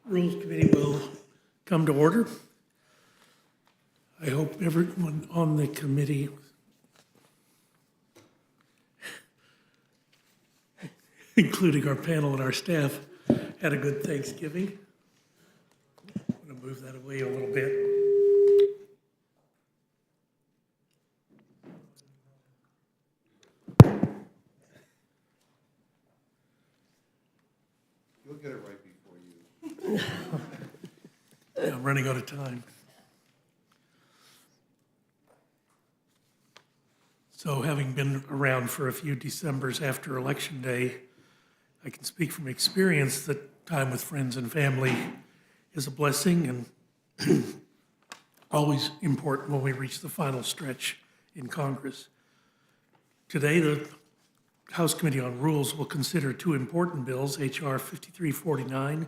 Rules Committee will come to order. I hope everyone on the committee, including our panel and our staff, had a good Thanksgiving. I'm going to move that away a little bit. You'll get it right before you. Yeah, I'm running out of time. So having been around for a few Decembers after Election Day, I can speak from experience that time with friends and family is a blessing and always important when we reach the final stretch in Congress. Today, the House Committee on Rules will consider two important bills, H.R. 5349,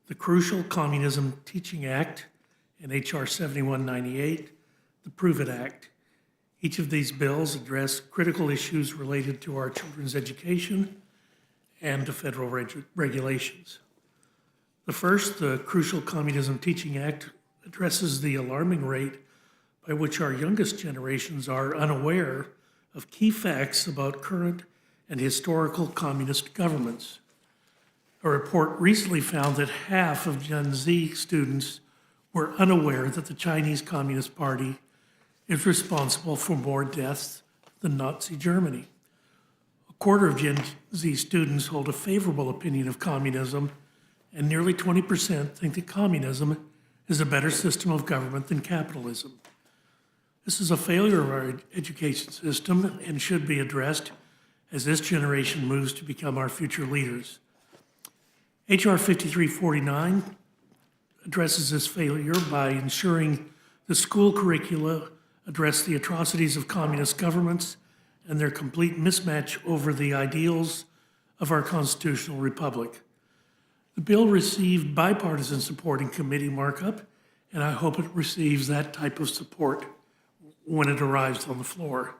the crucial Communism Teaching Act, and H.R. 7198, the Prove It Act. Each of these bills address critical issues related to our children's education and to federal regulations. The first, the crucial Communism Teaching Act, addresses the alarming rate by which our youngest generations are unaware of key facts about current and historical communist governments. A report recently found that half of Gen Z students were unaware that the Chinese Communist Party is responsible for more deaths than Nazi Germany. A quarter of Gen Z students hold a favorable opinion of communism, and nearly 20% think that communism is a better system of government than capitalism. This is a failure of our education system and should be addressed as this generation moves to become our future leaders. H.R. 5349 addresses this failure by ensuring the school curricula address the atrocities of communist governments and their complete mismatch over the ideals of our constitutional republic. The bill received bipartisan support in committee markup, and I hope it receives that type of support when it arrives on the floor.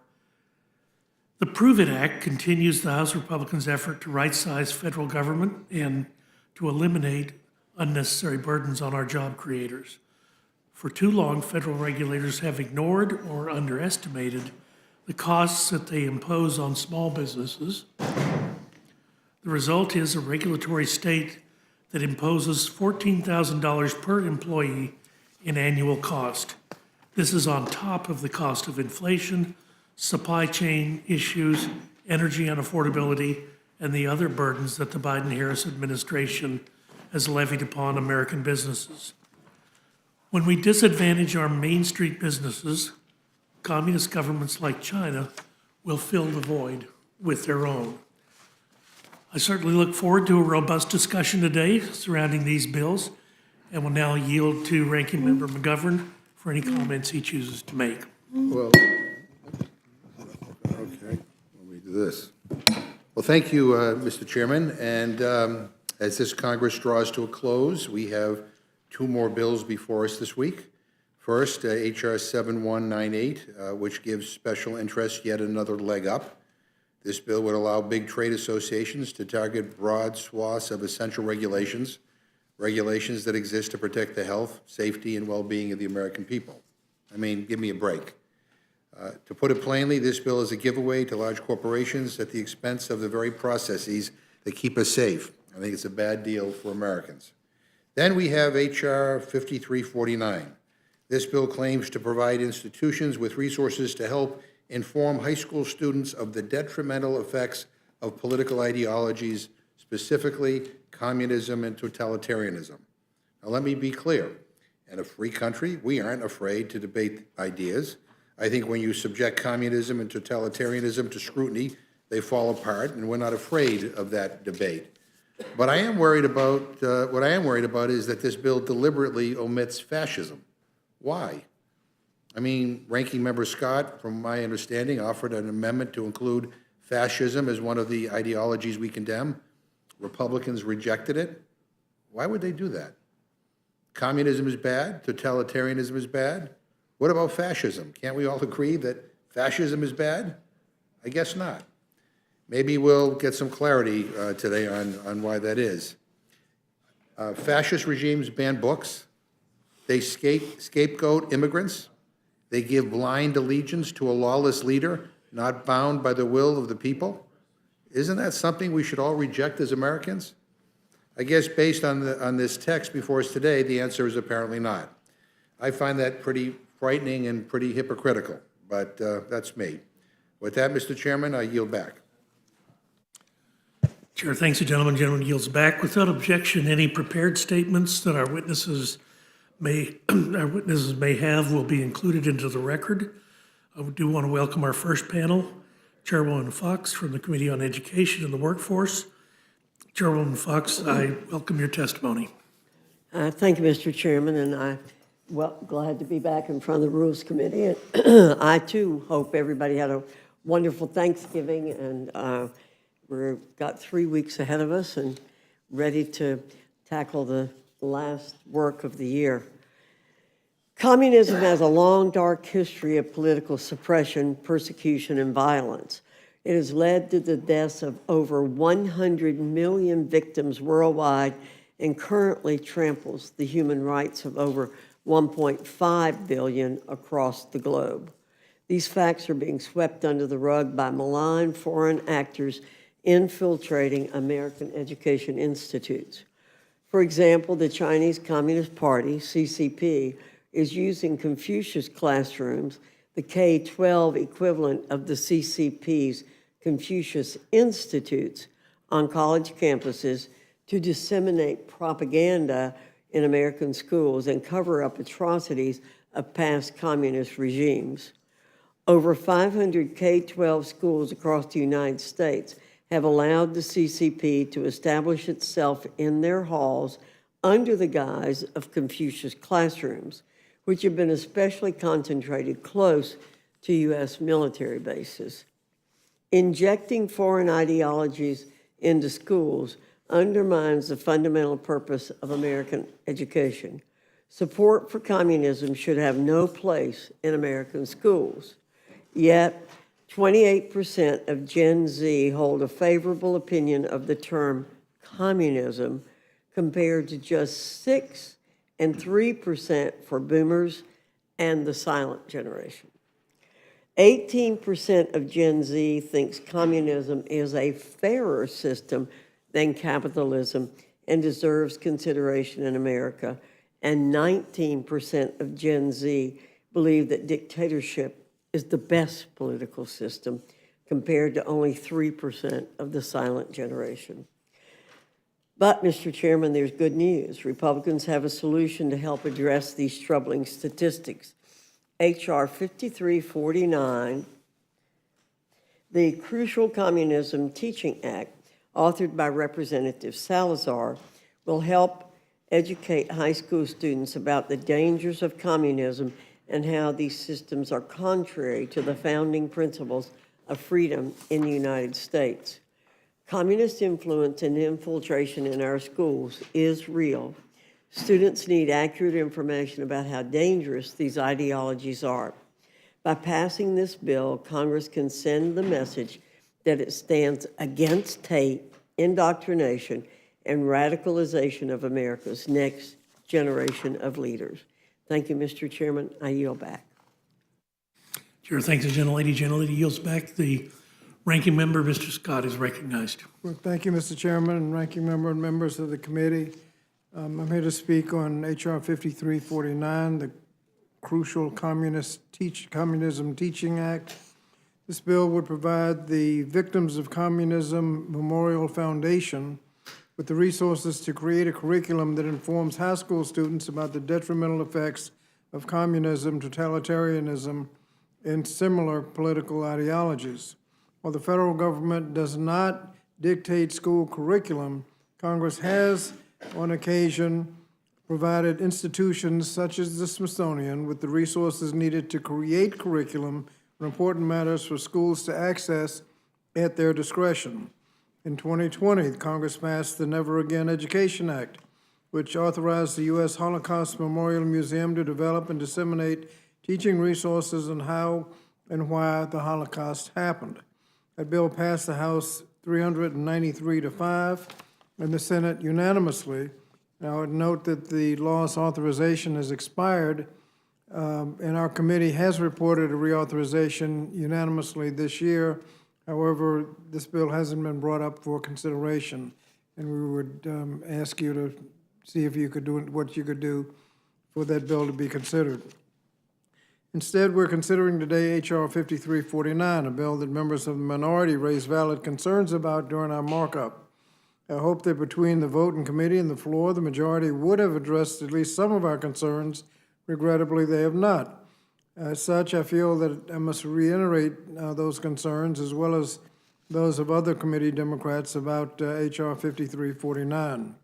The Prove It Act continues the House Republicans' effort to right-size federal government and to eliminate unnecessary burdens on our job creators. For too long, federal regulators have ignored or underestimated the costs that they impose on small businesses. The result is a regulatory state that imposes $14,000 per employee in annual cost. This is on top of the cost of inflation, supply chain issues, energy unaffordability, and the other burdens that the Biden-Harris administration has levied upon American businesses. When we disadvantage our Main Street businesses, communist governments like China will fill the void with their own. I certainly look forward to a robust discussion today surrounding these bills, and will now yield to Ranking Member McGovern for any comments he chooses to make. Well, okay, let me do this. Well, thank you, Mr. Chairman. And as this Congress draws to a close, we have two more bills before us this week. First, H.R. 7198, which gives special interests yet another leg up. This bill would allow big trade associations to target broad swaths of essential regulations that exist to protect the health, safety, and well-being of the American people. I mean, give me a break. To put it plainly, this bill is a giveaway to large corporations at the expense of the very processes that keep us safe. I think it's a bad deal for Americans. Then we have H.R. 5349. This bill claims to provide institutions with resources to help inform high school students of the detrimental effects of political ideologies, specifically communism and totalitarianism. Now, let me be clear. In a free country, we aren't afraid to debate ideas. I think when you subject communism and totalitarianism to scrutiny, they fall apart, and we're not afraid of that debate. But I am worried about, what I am worried about is that this bill deliberately omits fascism. Why? I mean, Ranking Member Scott, from my understanding, offered an amendment to include fascism as one of the ideologies we condemn. Republicans rejected it. Why would they do that? Communism is bad, totalitarianism is bad. What about fascism? Can't we all agree that fascism is bad? I guess not. Maybe we'll get some clarity today on why that is. Fascist regimes ban books. They scapegoat immigrants. They give blind allegiance to a lawless leader, not bound by the will of the people. Isn't that something we should all reject as Americans? I guess based on this text before us today, the answer is apparently not. I find that pretty frightening and pretty hypocritical, but that's me. With that, Mr. Chairman, I yield back. Chair thanks the gentleman. Gentleman yields back. Without objection, any prepared statements that our witnesses may have will be included into the record. I do want to welcome our first panel, Chairwoman Fox from the Committee on Education and the Workforce. Chairwoman Fox, I welcome your testimony. Thank you, Mr. Chairman, and I'm glad to be back in front of the Rules Committee. And I, too, hope everybody had a wonderful Thanksgiving, and we've got 3 weeks ahead of us and ready to tackle the last work of the year. Communism has a long, dark history of political suppression, persecution, and violence. It has led to the deaths of over 100 million victims worldwide and currently tramples the human rights of over 1.5 billion across the globe. These facts are being swept under the rug by malign foreign actors infiltrating American education institutes. For example, the Chinese Communist Party, CCP, is using Confucius classrooms, the K-12 equivalent of the CCP's Confucius Institutes, on college campuses to disseminate propaganda in American schools and cover up atrocities of past communist regimes. Over 500 K-12 schools across the United States have allowed the CCP to establish itself in their halls under the guise of Confucius classrooms, which have been especially concentrated close to U.S. military bases. Injecting foreign ideologies into schools undermines the fundamental purpose of American education. Support for communism should have no place in American schools. Yet, 28% of Gen Z hold a favorable opinion of the term communism, compared to just 6% and 3% for boomers and the silent generation. 18% of Gen Z thinks communism is a fairer system than capitalism and deserves consideration in America, and 19% of Gen Z believe that dictatorship is the best political system, compared to only 3% of the silent generation. But, Mr. Chairman, there's good news. Republicans have a solution to help address these troubling statistics. H.R. 5349, the Crucial Communism Teaching Act, authored by Representative Salazar, will help educate high school students about the dangers of communism and how these systems are contrary to the founding principles of freedom in the United States. Communist influence and infiltration in our schools is real. Students need accurate information about how dangerous these ideologies are. By passing this bill, Congress can send the message that it stands against hate, indoctrination, and radicalization of America's next generation of leaders. Thank you, Mr. Chairman. I yield back. Chair thanks the gentlelady. Gentlelady yields back. The ranking member, Mr. Scott, is recognized. Well, thank you, Mr. Chairman, and ranking member and members of the committee. I'm here to speak on H.R. 5349, the Crucial Communism Teaching Act. This bill would provide the Victims of Communism Memorial Foundation with the resources to create a curriculum that informs high school students about the detrimental effects of communism, totalitarianism, and similar political ideologies. While the federal government does not dictate school curriculum, Congress has, on occasion, provided institutions such as the Smithsonian with the resources needed to create curriculum on important matters for schools to access at their discretion. In 2020, Congress passed the Never Again Education Act, which authorized the U.S. Holocaust Memorial Museum to develop and disseminate teaching resources on how and why the Holocaust happened. That bill passed the House 393 to 5 and the Senate unanimously, And I would note that the law's authorization has expired, and our committee has reported a reauthorization unanimously this year. However, this bill hasn't been brought up for consideration, and we would ask you to see if you could do what you could do for that bill to be considered. Instead, we're considering today H.R. 5349, a bill that members of the minority raised valid concerns about during our markup. I hope that between the vote in committee and the floor, the majority would have addressed at least some of our concerns. Regrettably, they have not. As such, I feel that I must reiterate those concerns as well as those of other committee Democrats about H.R. 5349.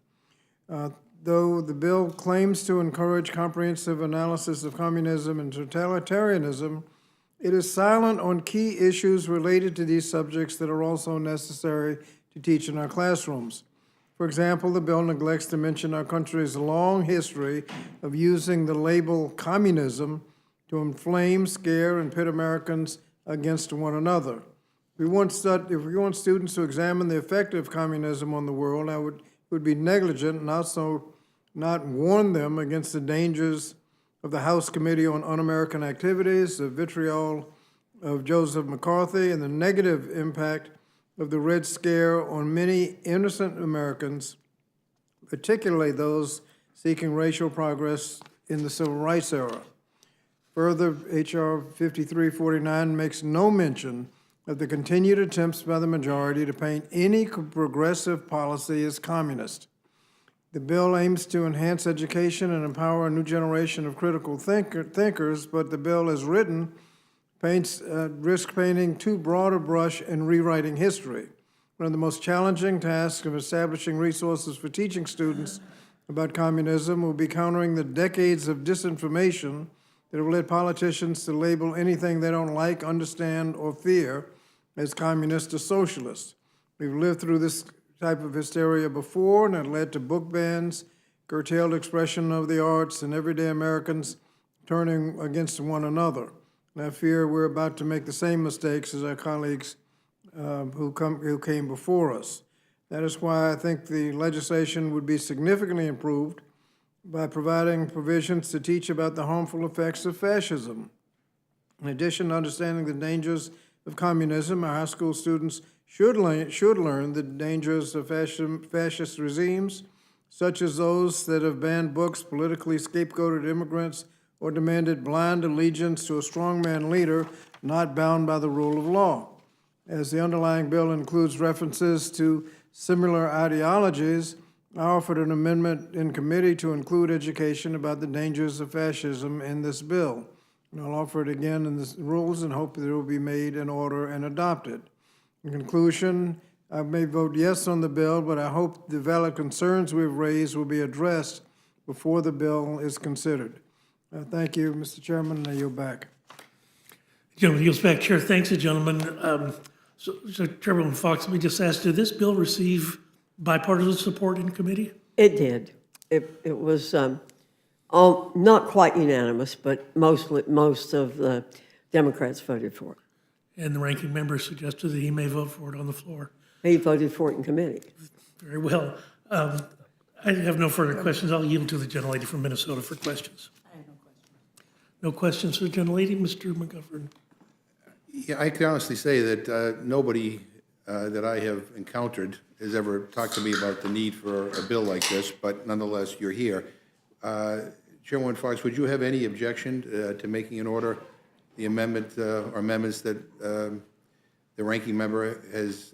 Though the bill claims to encourage comprehensive analysis of communism and totalitarianism, it is silent on key issues related to these subjects that are also necessary to teach in our classrooms. For example, the bill neglects to mention our country's long history of using the label communism to inflame, scare, and pit Americans against one another. If we want students to examine the effect of communism on the world, I would be negligent and also not warn them against the dangers of the House Committee on Un-American Activities, the vitriol of Joseph McCarthy, and the negative impact of the Red Scare on many innocent Americans, particularly those seeking racial progress in the Civil Rights era. Further, H.R. 5349 makes no mention of the continued attempts by the majority to paint any progressive policy as communist. The bill aims to enhance education and empower a new generation of critical thinkers, but the bill as written risks painting too broad a brush and rewriting history. One of the most challenging tasks of establishing resources for teaching students about communism will be countering the decades of disinformation that have led politicians to label anything they don't like, understand, or fear as communist or socialist. We've lived through this type of hysteria before, and it led to book bans, curtailed expression of the arts, and everyday Americans turning against one another. And I fear we're about to make the same mistakes as our colleagues who came before us. That is why I think the legislation would be significantly improved by providing provisions to teach about the harmful effects of fascism. In addition to understanding the dangers of communism, our high school students should learn the dangers of fascist regimes, such as those that have banned books, politically scapegoated immigrants, or demanded blind allegiance to a strongman leader not bound by the rule of law. As the underlying bill includes references to similar ideologies, I offered an amendment in committee to include education about the dangers of fascism in this bill. And I'll offer it again in the rules and hope that it will be made in order and adopted. In conclusion, I may vote yes on the bill, but I hope the valid concerns we've raised will be addressed before the bill is considered. Thank you, Mr. Chairman, and I yield back. Gentleman yields back. Chair, thanks, the gentleman. So Chairman Fox, let me just ask, did this bill receive bipartisan support in committee? It did. It was not quite unanimous, but most of the Democrats voted for it. And the ranking member suggested that he may vote for it on the floor. He voted for it in committee. Very well. I have no further questions. I'll yield to the gentlelady from Minnesota for questions. I have no questions. No questions for the gentlelady, Mr. McGovern? Yeah, I can honestly say that nobody that I have encountered has ever talked to me about the need for a bill like this, but nonetheless, you're here. Chairwoman Fox, would you have any objection to making in order the amendment or amendments that the ranking member has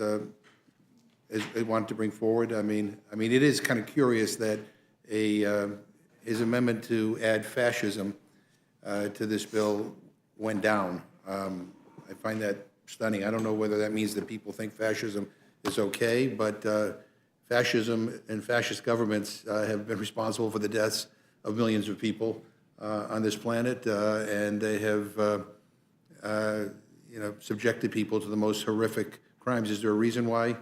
wanted to bring forward? I mean, it is kind of curious that his amendment to add fascism to this bill went down. I find that stunning. I don't know whether that means that people think fascism is okay, but fascism and fascist governments have been responsible for the deaths of millions of people on this planet, and they have, subjected people to the most horrific crimes. Is there a reason why?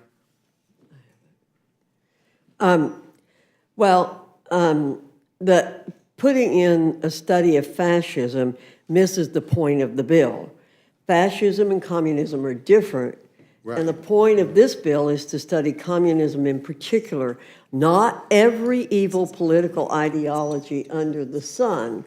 The putting in a study of fascism misses the point of the bill. Fascism and communism are different, And the point of this bill is to study communism in particular, not every evil political ideology under the sun.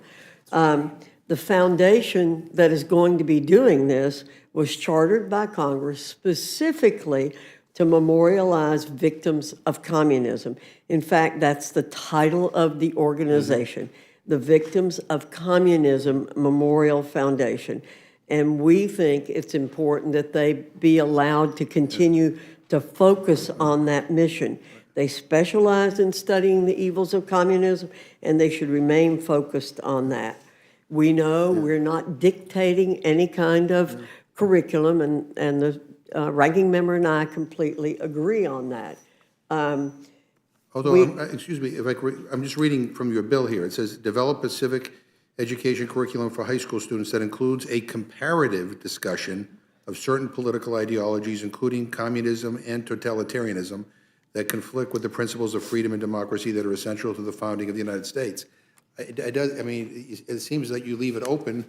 The foundation that is going to be doing this was chartered by Congress specifically to memorialize victims of communism. In fact, that's the title of the organization, the Victims of Communism Memorial Foundation. And we think it's important that they be allowed to continue to focus on that mission. They specialize in studying the evils of communism, and they should remain focused on that. We know we're not dictating any kind of curriculum, and the ranking member and I completely agree on that. Although, excuse me, if I'm just reading from your bill here. It says, develop a civic education curriculum for high school students that includes a comparative discussion of certain political ideologies, including communism and totalitarianism, that conflict with the principles of freedom and democracy that are essential to the founding of the United States. It seems that you leave it open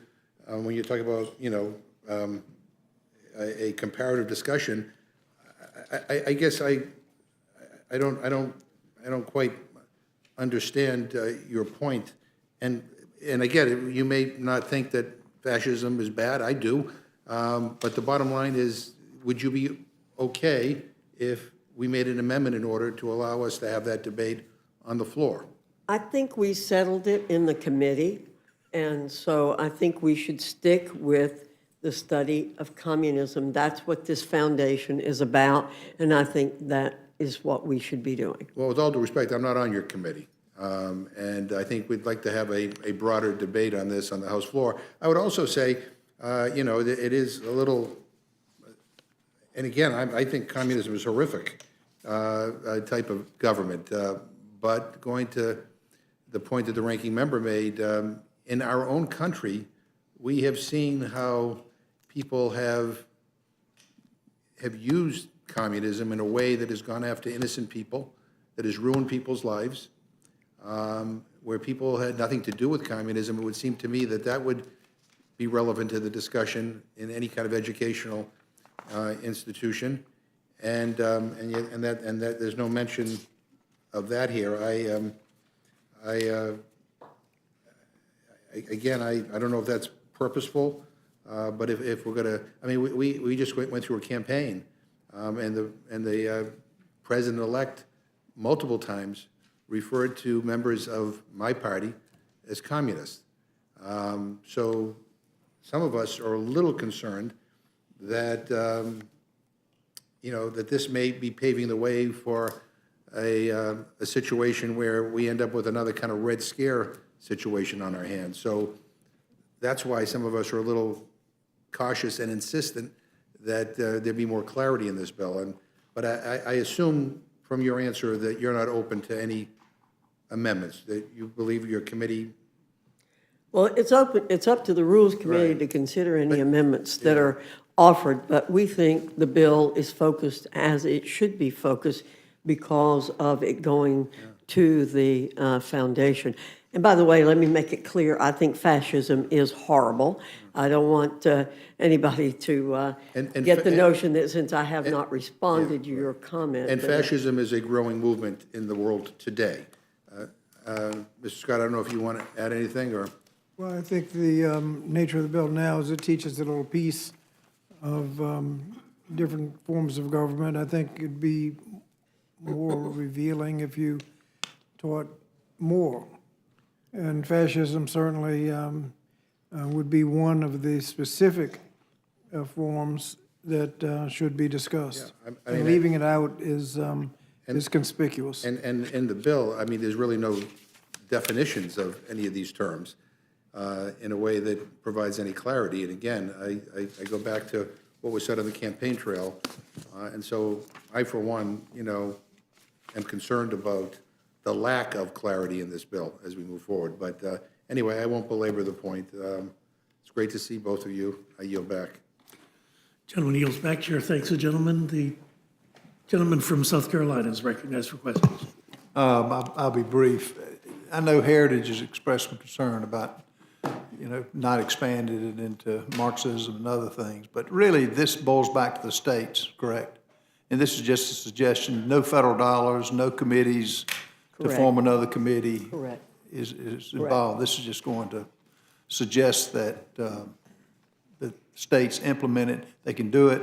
when you talk about, a comparative discussion. I guess I don't quite understand your point. And again, you may not think that fascism is bad. I do. But the bottom line is, would you be okay if we made an amendment in order to allow us to have that debate on the floor? I think we settled it in the committee, and so I think we should stick with the study of communism. That's what this foundation is about, and I think that is what we should be doing. Well, with all due respect, I'm not on your committee. And I think we'd like to have a broader debate on this on the House floor. I would also say, it is a little, and again, I think communism is horrific type of government. But going to the point that the ranking member made, in our own country, we have seen how people have used communism in a way that has gone after innocent people, that has ruined people's lives. Where people had nothing to do with communism, it would seem to me that that would be relevant to the discussion in any kind of educational institution, and that there's no mention of that here. Again, I don't know if that's purposeful, but if we're going to, we just went through a campaign, and the president-elect multiple times referred to members of my party as communists. So some of us are a little concerned that, that this may be paving the way for a situation where we end up with another kind of Red Scare situation on our hands. So that's why some of us are a little cautious and insistent that there be more clarity in this bill. But I assume from your answer that you're not open to any amendments, that you believe your committee. Well, it's up to the Rules Committee to consider any amendments that are offered, but we think the bill is focused as it should be focused because of it going to the foundation. And by the way, let me make it clear, I think fascism is horrible. I don't want anybody to get the notion that since I have not responded to your comment. And fascism is a growing movement in the world today. Mr. Scott, I don't know if you want to add anything, or? Well, I think the nature of the bill now is it teaches a little piece of different forms of government. I think it'd be more revealing if you taught more. And fascism certainly would be one of the specific forms that should be discussed. Yeah, and leaving it out is conspicuous. And in the bill, there's really no definitions of any of these terms in a way that provides any clarity. And again, I go back to what was said on the campaign trail. And so I, for one, am concerned about the lack of clarity in this bill as we move forward. But anyway, I won't belabor the point. It's great to see both of you. I yield back. Gentleman yields back. Chair thanks the gentleman. The gentleman from South Carolina is recognized for questions. I'll be brief. I know Heritage has expressed some concern about, not expanded it into Marxism and other things. But really, this boils back to the states, correct? And this is just a suggestion, no federal dollars, no committees to Correct. form another committee. Correct. Is involved. This is just going to suggest that the states implement it. They can do it,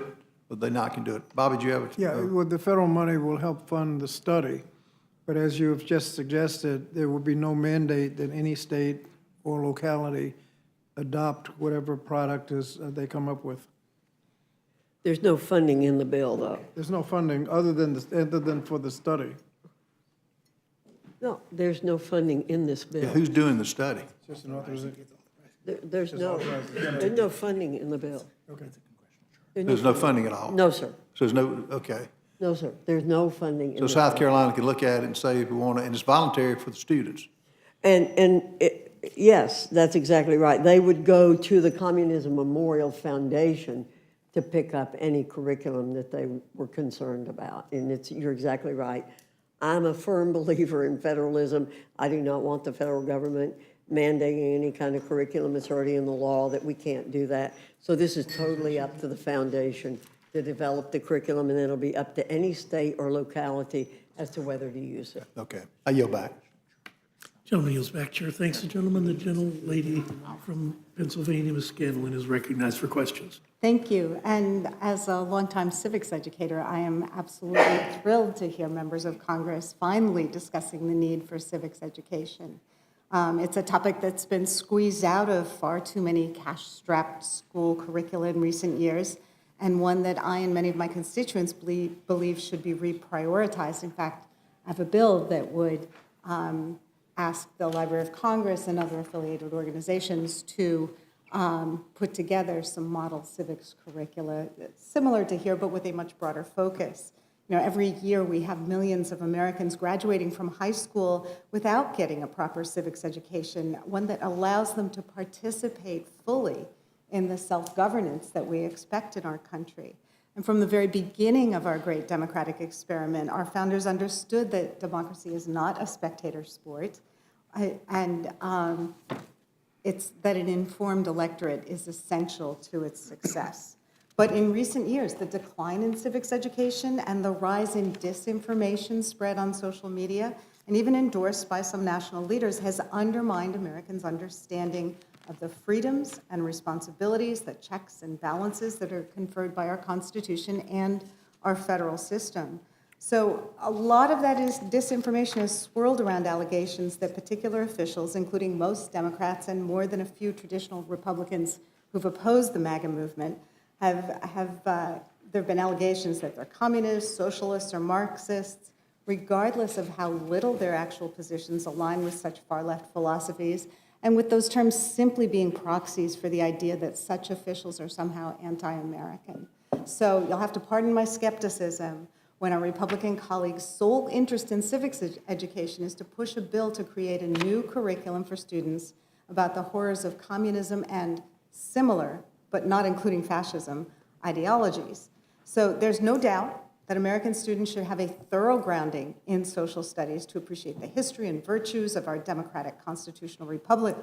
but they not can do it. Bobby, do you have a? Yeah, well, the federal money will help fund the study, but as you have just suggested, there will be no mandate that any state or locality adopt whatever product is they come up with. There's no funding in the bill, though. There's no funding other than for the study. No, there's no funding in this Yeah, bill. who's doing the study? Just an authorization. There's no funding in the bill. Okay. There's no funding at all? No, sir. So there's no, okay. No, sir. There's no funding in So the South bill. Carolina can look at it and say if we want to, and it's voluntary for the students. Yes, that's exactly right. They would go to the Communism Memorial Foundation to pick up any curriculum that they were concerned about. And you're exactly right. I'm a firm believer in federalism. I do not want the federal government mandating any kind of curriculum. It's already in the law that we can't do that. So this is totally up to the foundation to develop the curriculum, and then it'll be up to any state or locality as to whether to use it. Okay, I yield back. Gentleman yields back, Chair. Thanks. The gentleman, the gentlelady from Pennsylvania, Ms. Scanlon, is recognized for questions. Thank you. And as a longtime civics educator, I am absolutely thrilled to hear members of Congress finally discussing the need for civics education. It's a topic that's been squeezed out of far too many cash-strapped school curricula in recent years, and one that I and many of my constituents believe should be reprioritized. In fact, I have a bill that would ask the Library of Congress and other affiliated organizations to put together some model civics curricula similar to here, but with a much broader focus. Every year we have millions of Americans graduating from high school without getting a proper civics education, one that allows them to participate fully in the self-governance that we expect in our country. And from the very beginning of our great democratic experiment, our founders understood that democracy is not a spectator sport, and it's that an informed electorate is essential to its success. But in recent years, the decline in civics education and the rise in disinformation spread on social media, and even endorsed by some national leaders, has undermined Americans' understanding of the freedoms and responsibilities, the checks and balances that are conferred by our Constitution and our federal system. So a lot of that disinformation is swirled around allegations that particular officials, including most Democrats and more than a few traditional Republicans who've opposed the MAGA movement, there have been allegations that they're communists, socialists, or Marxists, regardless of how little their actual positions align with such far-left philosophies, and with those terms simply being proxies for the idea that such officials are somehow anti-American. So you'll have to pardon my skepticism when our Republican colleagues' sole interest in civics education is to push a bill to create a new curriculum for students about the horrors of communism and similar, but not including fascism, ideologies. So there's no doubt that American students should have a thorough grounding in social studies to appreciate the history and virtues of our democratic constitutional republic.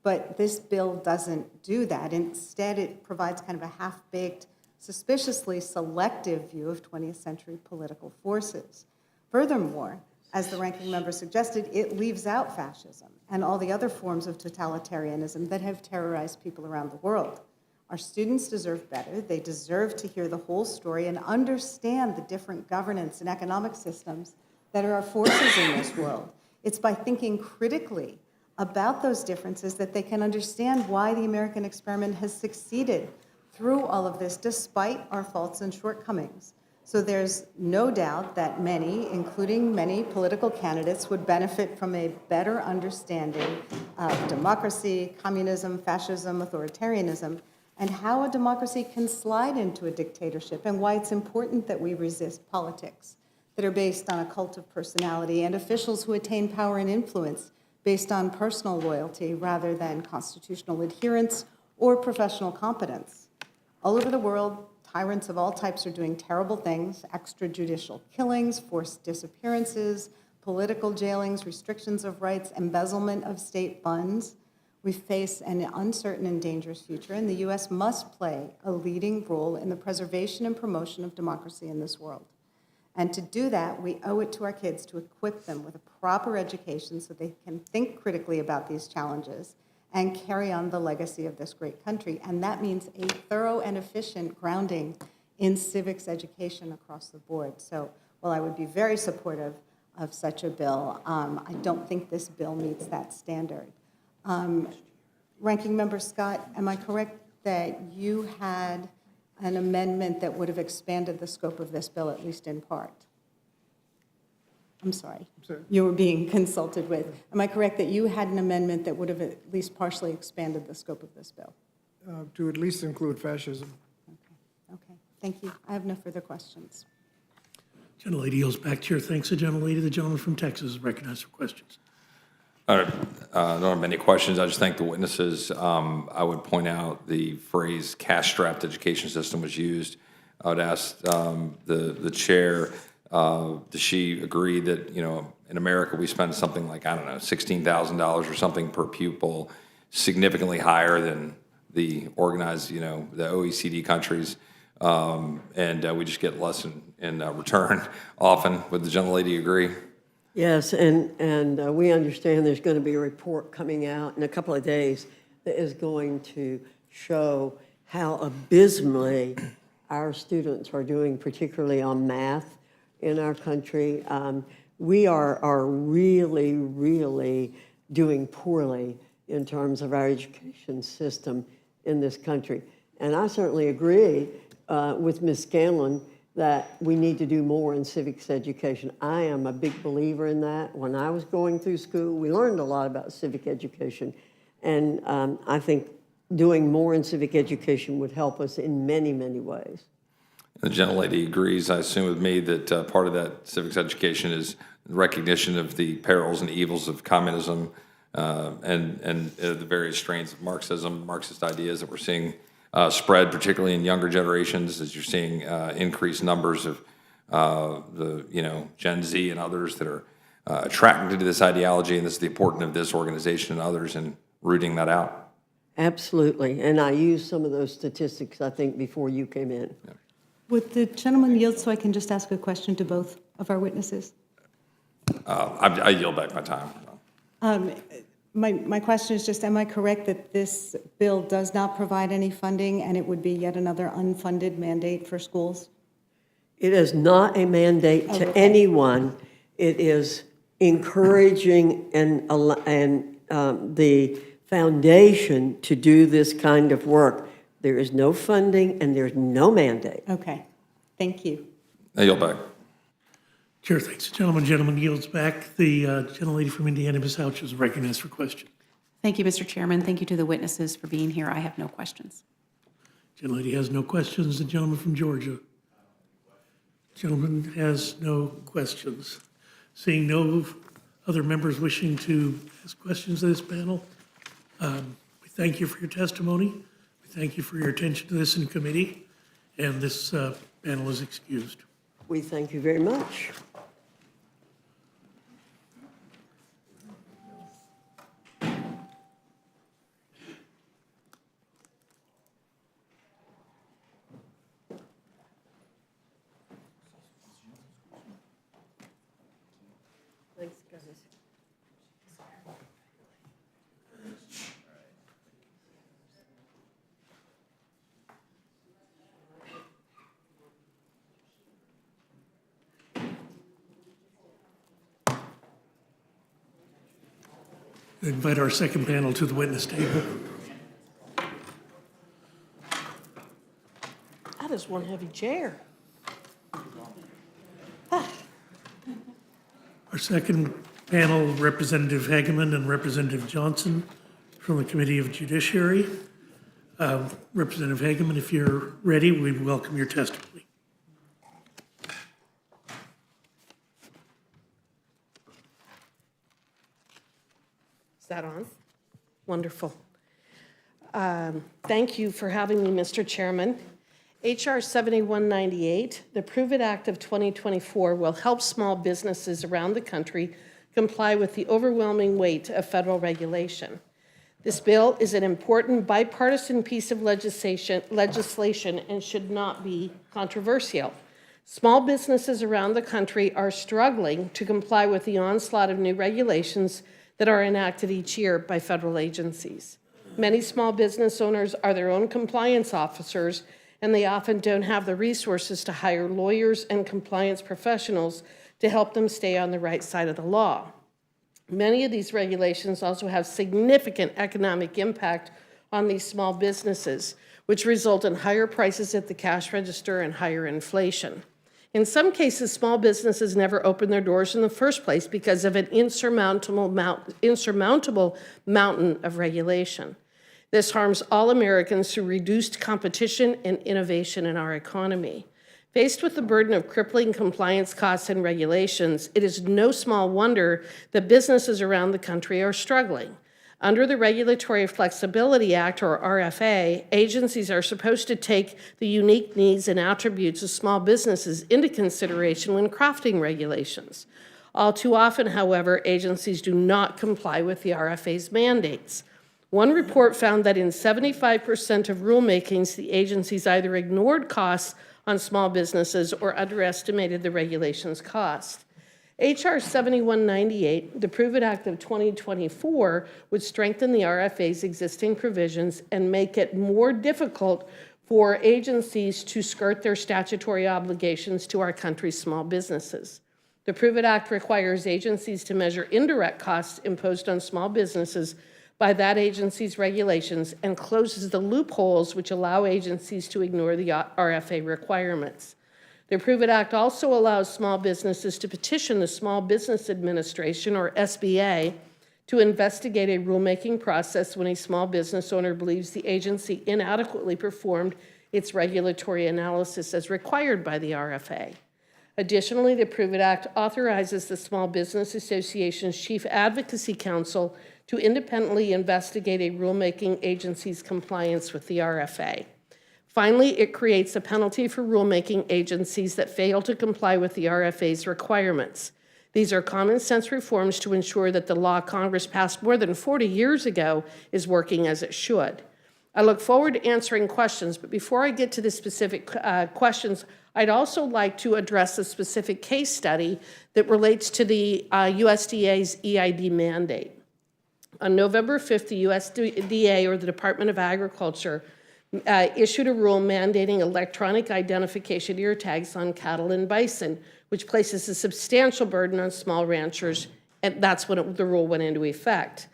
But this bill doesn't do that. Instead, it provides kind of a half-baked, suspiciously selective view of 20th century political forces. Furthermore, as the ranking member suggested, it leaves out fascism and all the other forms of totalitarianism that have terrorized people around the world. Our students deserve better. They deserve to hear the whole story and understand the different governance and economic systems that are our forces in this world. It's by thinking critically about those differences that they can understand why the American experiment has succeeded through all of this, despite our faults and shortcomings. So there's no doubt that many, including many political candidates, would benefit from a better understanding of democracy, communism, fascism, authoritarianism, and how a democracy can slide into a dictatorship, and why it's important that we resist politics that are based on a cult of personality and officials who attain power and influence based on personal loyalty rather than constitutional adherence or professional competence. All over the world, tyrants of all types are doing terrible things: extrajudicial killings, forced disappearances, political jailings, restrictions of rights, embezzlement of state funds. We face an uncertain and dangerous future, and the U.S. must play a leading role in the preservation and promotion of democracy in this world. And to do that, we owe it to our kids to equip them with a proper education so they can think critically about these challenges and carry on the legacy of this great country. And that means a thorough and efficient grounding in civics education across the board. So while I would be very supportive of such a bill, I don't think this bill meets that standard. Ranking Member Scott, am I correct that you had an amendment that would have expanded the scope of this bill, at least in part? I'm sorry. You were being consulted with. Am I correct that you had an amendment that would have at least partially expanded the scope of this bill? To at least include fascism. Okay, thank you. I have no further questions. Gentlelady yields back chair. Thanks, the gentlelady. The gentleman from Texas is recognized for questions. I don't have many questions. I just thank the witnesses. I would point out the phrase cash-strapped education system was used. I would ask the chair, does she agree that, you know, in America we spend something like, I don't know, $16,000 or something per pupil, significantly higher than the organized, you know, the OECD countries, and we just get less in return often. Would the gentlelady agree? Yes, and we understand there's going to be a report coming out in a couple of days that is going to show how abysmally our students are doing, particularly on math in our country. We are really, really doing poorly in terms of our education system in this country. And I certainly agree with Ms. Scanlon that we need to do more in civics education. I am a big believer in that. When I was going through school, we learned a lot about civic education. And I think doing more in civic education would help us in many, many ways. The gentlelady agrees, I assume, with me that part of that civics education is recognition of the perils and evils of communism and the various strains of Marxism, Marxist ideas that we're seeing spread, particularly in younger generations, as you're seeing increased numbers of the, you know, Gen Z and others that are attracted to this ideology, and this is the importance of this organization and others in rooting that out. Absolutely, and I used some of those statistics, I think, before you came in. Yeah. Would the gentleman yield so I can just ask a question to both of our witnesses? I yield back my time. My question is just, am I correct that this bill does not provide any funding and it would be yet another unfunded mandate for schools? It is not a mandate to Okay. anyone. It is encouraging and the foundation to do this kind of work. There is no funding and there's no mandate. Okay, thank you. I yield back. Chair thanks the gentleman yields back. The gentlelady from Indiana, Ms. Houch, is recognized for question. Thank you, Mr. Chairman. Thank you to the witnesses for being here. I have no questions. Gentlelady has no questions. The gentleman from Georgia. Gentleman has no questions. Seeing no other members wishing to ask questions to this panel, we thank you for your testimony. We thank you for your attention to this in committee, and this panel is excused. We thank you very much. Thanks, guys. I invite our second panel to the witness table. That is one heavy chair. Our second panel, Representative Hageman and Representative Johnson from the Committee of Judiciary. Representative Hageman, if you're ready, we welcome your testimony. Is that on? Wonderful. Thank you for having me, Mr. Chairman. H.R. 7198, the Prove It Act of 2024, will help small businesses around the country comply with the overwhelming weight of federal regulation. This bill is an important bipartisan piece of legislation and should not be controversial. Small businesses around the country are struggling to comply with the onslaught of new regulations that are enacted each year by federal agencies. Many small business owners are their own compliance officers, and they often don't have the resources to hire lawyers and compliance professionals to help them stay on the right side of the law. Many of these regulations also have significant economic impact on these small businesses, which result in higher prices at the cash register and higher inflation. In some cases, small businesses never open their doors in the first place because of an insurmountable mountain of regulation. This harms all Americans through reduced competition and innovation in our economy. Faced with the burden of crippling compliance costs and regulations, it is no small wonder that businesses around the country are struggling. Under the Regulatory Flexibility Act, or RFA, agencies are supposed to take the unique needs and attributes of small businesses into consideration when crafting regulations. All too often, however, agencies do not comply with the RFA's mandates. One report found that in 75% of rulemakings, the agencies either ignored costs on small businesses or underestimated the regulation's cost. H.R. 7198, the Prove It Act of 2024, would strengthen the RFA's existing provisions and make it more difficult for agencies to skirt their statutory obligations to our country's small businesses. The Prove It Act requires agencies to measure indirect costs imposed on small businesses by that agency's regulations and closes the loopholes which allow agencies to ignore the RFA requirements. The Prove It Act also allows small businesses to petition the Small Business Administration, or SBA, to investigate a rulemaking process when a small business owner believes the agency inadequately performed its regulatory analysis as required by the RFA. Additionally, the Prove It Act authorizes the Small Business Association's Chief Advocacy Council to independently investigate a rulemaking agency's compliance with the RFA. Finally, it creates a penalty for rulemaking agencies that fail to comply with the RFA's requirements. These are common sense reforms to ensure that the law Congress passed more than 40 years ago is working as it should. I look forward to answering questions, but before I get to the specific questions, I'd also like to address a specific case study that relates to the USDA's EID mandate. On November 5th, the USDA, or the Department of Agriculture, issued a rule mandating electronic identification ear tags on cattle and bison, which places a substantial burden on small ranchers, and that's when the rule went into effect.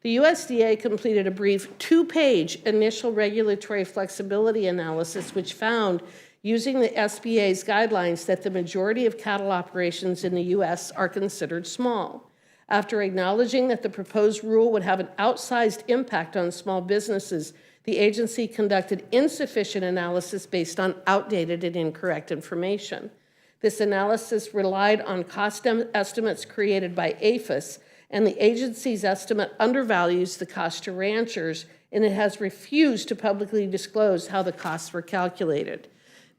The USDA completed a brief 2-page initial regulatory flexibility analysis, which found, using the SBA's guidelines, that the majority of cattle operations in the U.S. are considered small. After acknowledging that the proposed rule would have an outsized impact on small businesses, the agency conducted insufficient analysis based on outdated and incorrect information. This analysis relied on cost estimates created by APHIS, and the agency's estimate undervalues the cost to ranchers, and it has refused to publicly disclose how the costs were calculated.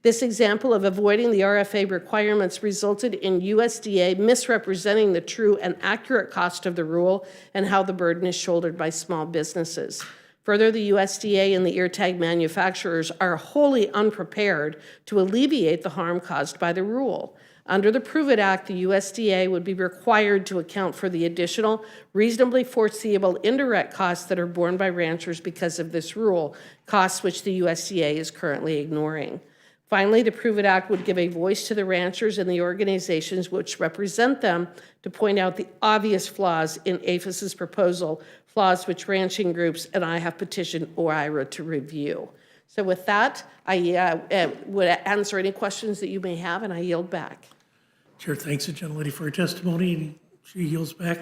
This example of avoiding the RFA requirements resulted in USDA misrepresenting the true and accurate cost of the rule and how the burden is shouldered by small businesses. Further, the USDA and the ear tag manufacturers are wholly unprepared to alleviate the harm caused by the rule. Under the Prove It Act, the USDA would be required to account for the additional, reasonably foreseeable indirect costs that are borne by ranchers because of this rule, costs which the USDA is currently ignoring. Finally, the Prove It Act would give a voice to the ranchers and the organizations which represent them to point out the obvious flaws in APHIS's proposal, flaws which ranching groups and I have petitioned OIRA to review. So with that, I would answer any questions that you may have, and I yield back. Chair thanks the gentlelady for her testimony, and she yields back.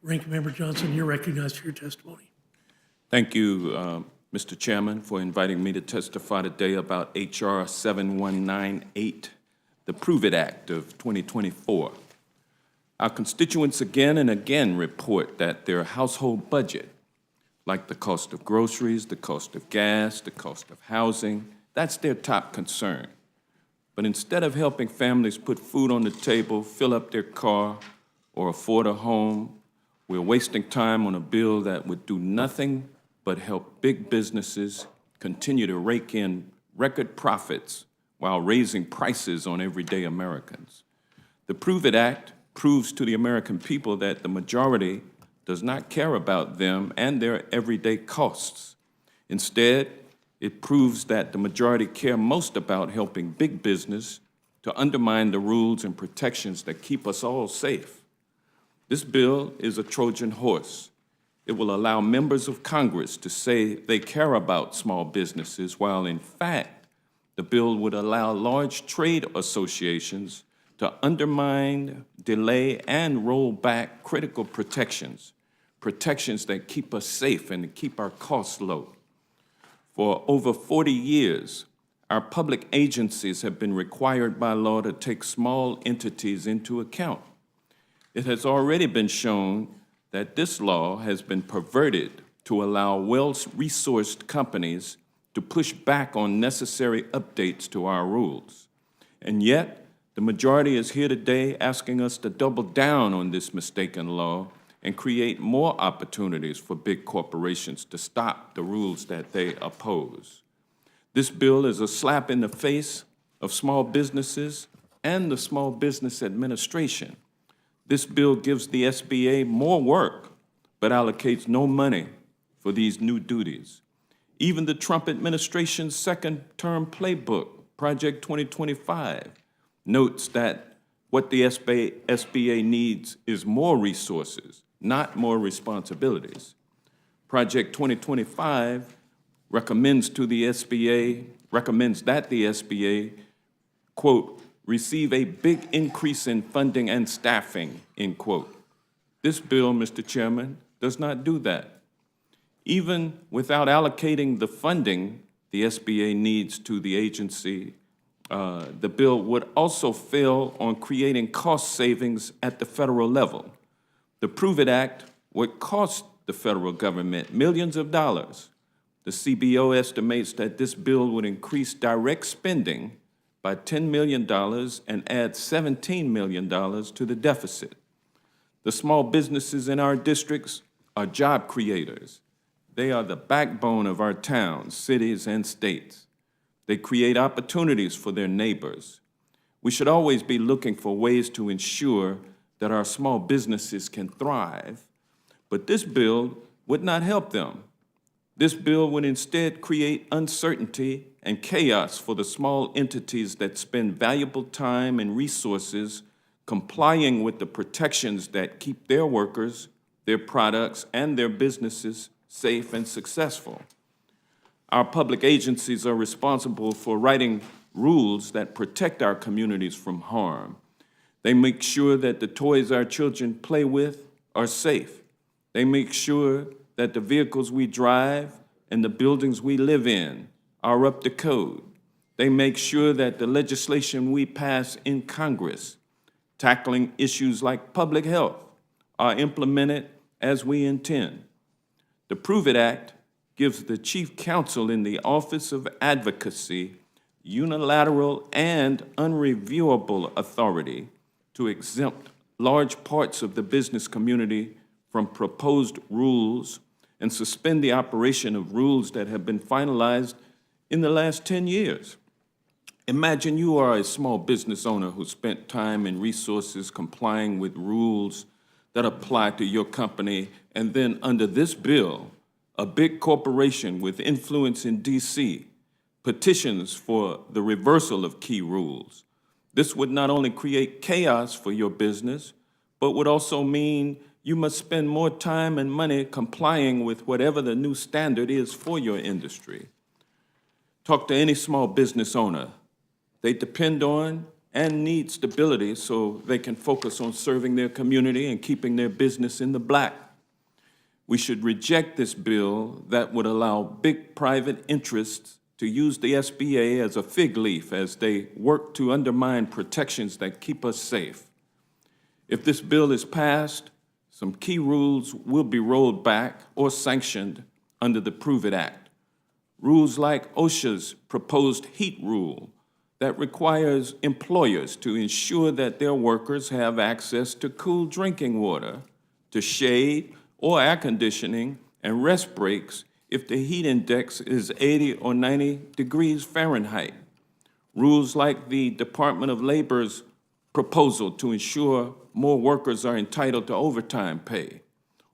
Ranking Member Johnson, you're recognized for your testimony. Thank you, Mr. Chairman, for inviting me to testify today about H.R. 7198, the Prove It Act of 2024. Our constituents again and again report that their household budget, like the cost of groceries, the cost of gas, the cost of housing, that's their top concern. But instead of helping families put food on the table, fill up their car, or afford a home, we're wasting time on a bill that would do nothing but help big businesses continue to rake in record profits while raising prices on everyday Americans. The Prove It Act proves to the American people that the majority does not care about them and their everyday costs. Instead, it proves that the majority care most about helping big business to undermine the rules and protections that keep us all safe. This bill is a Trojan horse. It will allow members of Congress to say they care about small businesses, while in fact, the bill would allow large trade associations to undermine, delay, and roll back critical protections that keep us safe and keep our costs low. For over 40 years, our public agencies have been required by law to take small entities into account. It has already been shown that this law has been perverted to allow well-resourced companies to push back on necessary updates to our rules. And yet, the majority is here today asking us to double down on this mistaken law and create more opportunities for big corporations to stop the rules that they oppose. This bill is a slap in the face of small businesses and the Small Business Administration. This bill gives the SBA more work, but allocates no money for these new duties. Even the Trump administration's second-term playbook, Project 2025, notes that what the SBA needs is more resources, not more responsibilities. Project 2025 recommends that the SBA, quote, receive a big increase in funding and staffing, end quote. This bill, Mr. Chairman, does not do that. Even without allocating the funding the SBA needs to the agency, the bill would also fail on creating cost savings at the federal level. The Prove It Act would cost the federal government millions of dollars. The CBO estimates that this bill would increase direct spending by $10 million and add $17 million to the deficit. The small businesses in our districts are job creators. They are the backbone of our towns, cities, and states. They create opportunities for their neighbors. We should always be looking for ways to ensure that our small businesses can thrive, but this bill would not help them. This bill would instead create uncertainty and chaos for the small entities that spend valuable time and resources complying with the protections that keep their workers, their products, and their businesses safe and successful. Our public agencies are responsible for writing rules that protect our communities from harm. They make sure that the toys our children play with are safe. They make sure that the vehicles we drive and the buildings we live in are up to code. They make sure that the legislation we pass in Congress, tackling issues like public health, are implemented as we intend. The Prove It Act gives the Chief Counsel in the Office of Advocacy unilateral and unreviewable authority to exempt large parts of the business community from proposed rules and suspend the operation of rules that have been finalized in the last 10 years. Imagine you are a small business owner who spent time and resources complying with rules that apply to your company, and then under this bill, a big corporation with influence in D.C. petitions for the reversal of key rules. This would not only create chaos for your business, but would also mean you must spend more time and money complying with whatever the new standard is for your industry. Talk to any small business owner. They depend on and need stability so they can focus on serving their community and keeping their business in the black. We should reject this bill that would allow big private interests to use the SBA as a fig leaf as they work to undermine protections that keep us safe. If this bill is passed, some key rules will be rolled back or sanctioned under the Prove It Act. Rules like OSHA's proposed heat rule that requires employers to ensure that their workers have access to cool drinking water, to shade or air conditioning and rest breaks if the heat index is 80 or 90 degrees Fahrenheit. Rules like the Department of Labor's proposal to ensure more workers are entitled to overtime pay,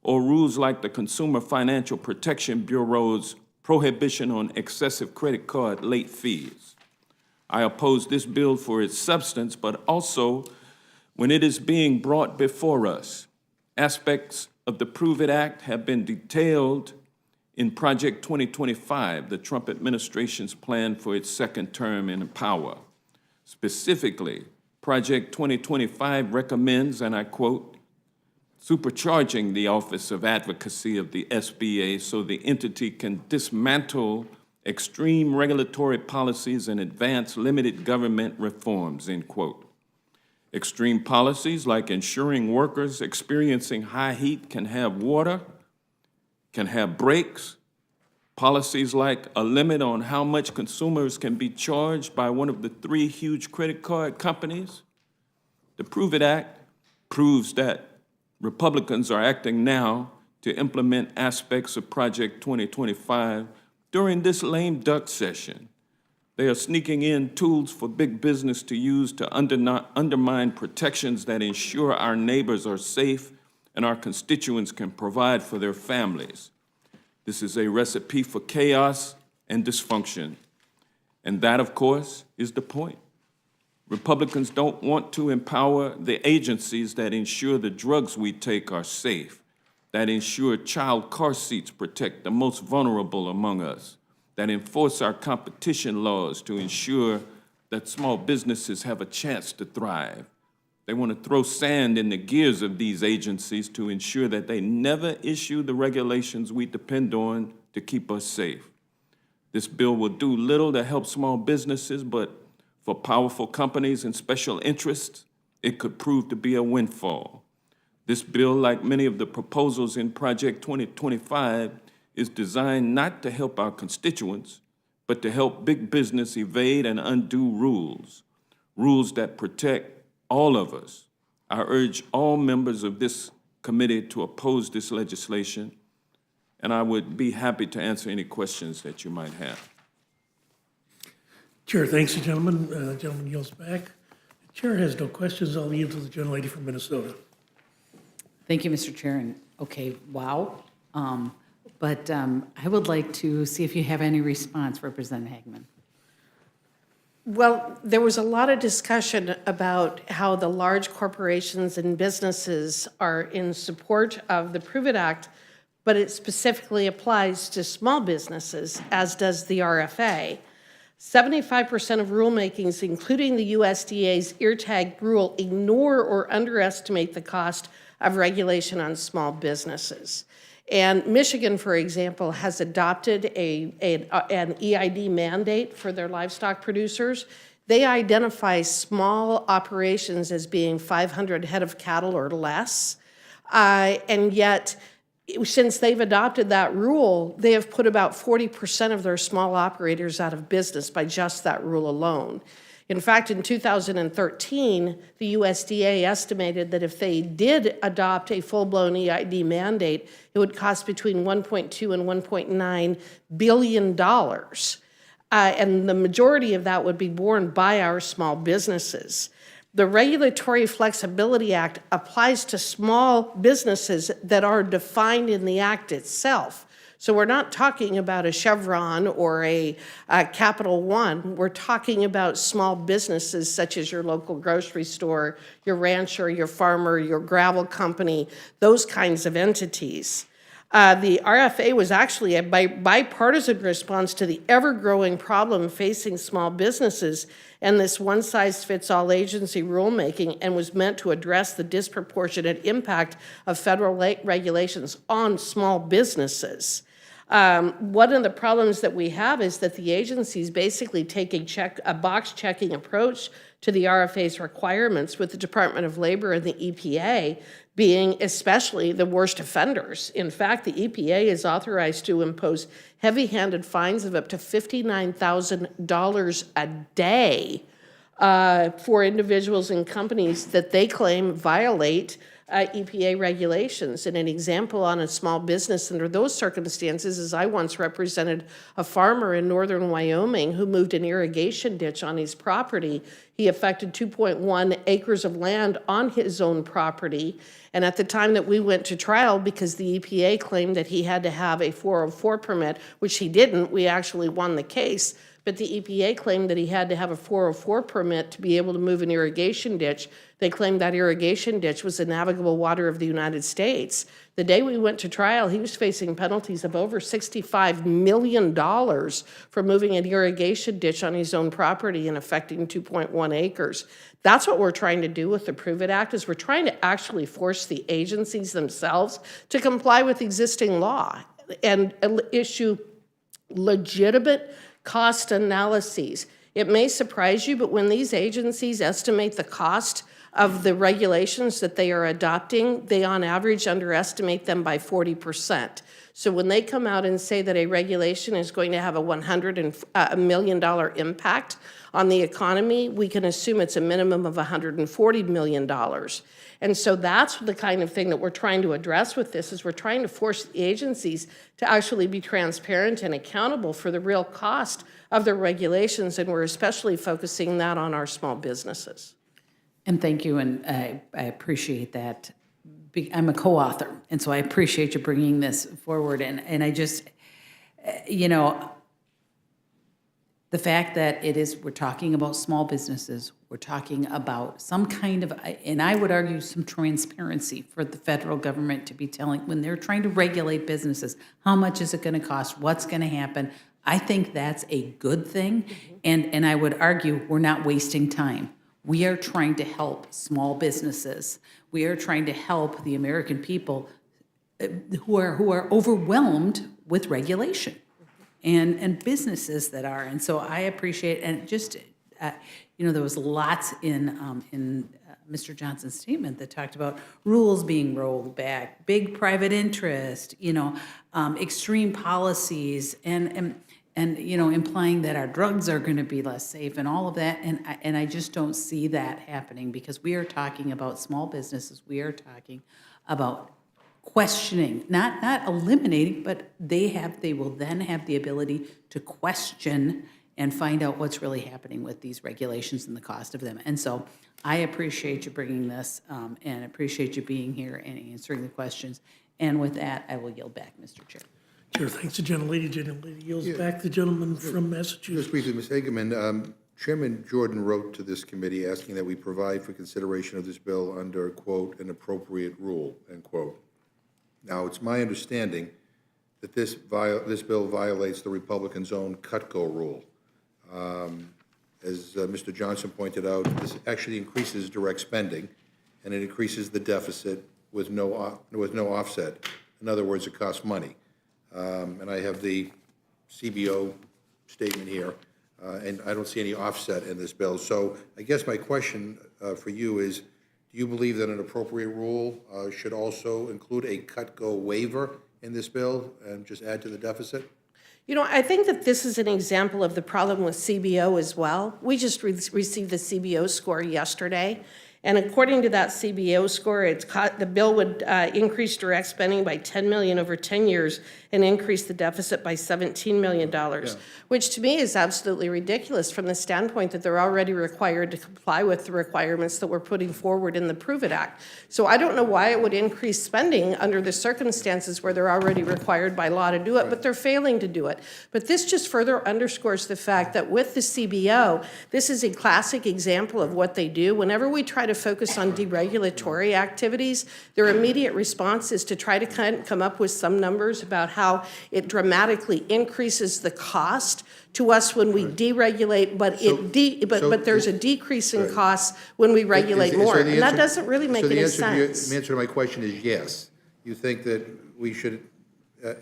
or rules like the Consumer Financial Protection Bureau's prohibition on excessive credit card late fees. I oppose this bill for its substance, but also when it is being brought before us. Aspects of the Prove It Act have been detailed in Project 2025, the Trump administration's plan for its second term in power. Specifically, Project 2025 recommends, and I quote, supercharging the Office of Advocacy of the SBA so the entity can dismantle extreme regulatory policies and advance limited government reforms, end quote. Extreme policies like ensuring workers experiencing high heat can have water, can have breaks, policies like a limit on how much consumers can be charged by one of the 3 huge credit card companies. The Prove It Act proves that Republicans are acting now to implement aspects of Project 2025 during this lame duck session. They are sneaking in tools for big business to use to undermine protections that ensure our neighbors are safe and our constituents can provide for their families. This is a recipe for chaos and dysfunction. And that, of course, is the point. Republicans don't want to empower the agencies that ensure the drugs we take are safe, that ensure child car seats protect the most vulnerable among us, that enforce our competition laws to ensure that small businesses have a chance to thrive. They want to throw sand in the gears of these agencies to ensure that they never issue the regulations we depend on to keep us safe. This bill will do little to help small businesses, but for powerful companies and special interests, it could prove to be a windfall. This bill, like many of the proposals in Project 2025, is designed not to help our constituents, but to help big business evade and undo rules, rules that protect all of us. I urge all members of this committee to oppose this legislation, and I would be happy to answer any questions that you might have. Chair, thanks, the gentleman. The gentleman yields back. The chair has no questions. I'll yield to the gentlelady from Minnesota. Thank you, Mr. Chair. And okay, wow. But I would like to see if you have any response, Representative Hagman. Well, there was a lot of discussion about how the large corporations and businesses are in support of the Prove It Act, but it specifically applies to small businesses, as does the RFA. 75% of rulemakings, including the USDA's ear tag rule, ignore or underestimate the cost of regulation on small businesses. And Michigan, for example, has adopted an EID mandate for their livestock producers. They identify small operations as being 500 head of cattle or less. And yet, since they've adopted that rule, they have put about 40% of their small operators out of business by just that rule alone. In fact, in 2013, the USDA estimated that if they did adopt a full-blown EID mandate, it would cost between $1.2 and $1.9 billion. And the majority of that would be borne by our small businesses. The Regulatory Flexibility Act applies to small businesses that are defined in the Act itself. So we're not talking about a Chevron or a Capital One. We're talking about small businesses such as your local grocery store, your rancher, your farmer, your gravel company, those kinds of entities. The RFA was actually a bipartisan response to the ever-growing problem facing small businesses and this one-size-fits-all agency rulemaking, and was meant to address the disproportionate impact of federal regulations on small businesses. One of the problems that we have is that the agencies basically take a box-checking approach to the RFA's requirements, with the Department of Labor and the EPA being especially the worst offenders. In fact, the EPA is authorized to impose heavy-handed fines of up to $59,000 a day for individuals and companies that they claim violate EPA regulations. And an example on a small business under those circumstances is I once represented a farmer in northern Wyoming who moved an irrigation ditch on his property. He affected 2.1 acres of land on his own property. And at the time that we went to trial, because the EPA claimed that he had to have a 404 permit, which he didn't, we actually won the case. But the EPA claimed that he had to have a 404 permit to be able to move an irrigation ditch. They claimed that irrigation ditch was the navigable water of the United States. The day we went to trial, he was facing penalties of over $65 million for moving an irrigation ditch on his own property and affecting 2.1 acres. That's what we're trying to do with the Prove It Act, is we're trying to actually force the agencies themselves to comply with existing law and issue legitimate cost analyses. It may surprise you, but when these agencies estimate the cost of the regulations that they are adopting, they on average underestimate them by 40%. So when they come out and say that a regulation is going to have a $100 million impact on the economy, we can assume it's a minimum of $140 million. And so that's the kind of thing that we're trying to address with this, is we're trying to force the agencies to actually be transparent and accountable for the real cost of their regulations, and we're especially focusing that on our small businesses. And thank you, and I appreciate that. I'm a co-author, and so I appreciate you bringing this forward. And I just, the fact that we're talking about small businesses, we're talking about some kind of, and I would argue some transparency for the federal government to be telling, when they're trying to regulate businesses, how much is it going to cost, what's going to happen. I think that's a good thing, and I would argue we're not wasting time. We are trying to help small businesses. We are trying to help the American people who are overwhelmed with regulation, and businesses that are. And so I appreciate, and just, there was lots in Mr. Johnson's statement that talked about rules being rolled back, big private interest, extreme policies, and implying that our drugs are going to be less safe and all of that. And I just don't see that happening, because we are talking about small businesses. We are talking about questioning, not eliminating, but they will then have the ability to question and find out what's really happening with these regulations and the cost of them. And so I appreciate you bringing this, and appreciate you being here and answering the questions. And with that, I will yield back, Mr. Chair. Chair, thanks, the gentlelady. Gentlelady yields back. The gentleman from Massachusetts. Just briefly, Ms. Hageman, Chairman Jordan wrote to this committee asking that we provide for consideration of this bill under, quote, an appropriate rule, end quote. Now, it's my understanding that this bill violates the Republicans' own cut-go rule. As Mr. Johnson pointed out, this actually increases direct spending, and it increases the deficit with no offset. In other words, it costs money. And I have the CBO statement here, and I don't see any offset in this bill. So I guess my question for you is, do you believe that an appropriate rule should also include a cut-go waiver in this bill and just add to the deficit? I think that this is an example of the problem with CBO as well. We just received the CBO score yesterday. And according to that CBO score, the bill would increase direct spending by $10 million over 10 years and increase the deficit by $17 million, which to me is absolutely ridiculous from the standpoint that they're already required to comply with the requirements that we're putting forward in the Prove It Act. So I don't know why it would increase spending under the circumstances where they're already required by law to do it, but they're failing to do it. But this just further underscores the fact that with the CBO, this is a classic example of what they do. Whenever we try to focus on deregulatory activities, their immediate response is to try to come up with some numbers about how it dramatically increases the cost to us when we deregulate, but there's a decrease in costs when we regulate more. And that doesn't really make any sense. The answer to my question is yes. You think that we should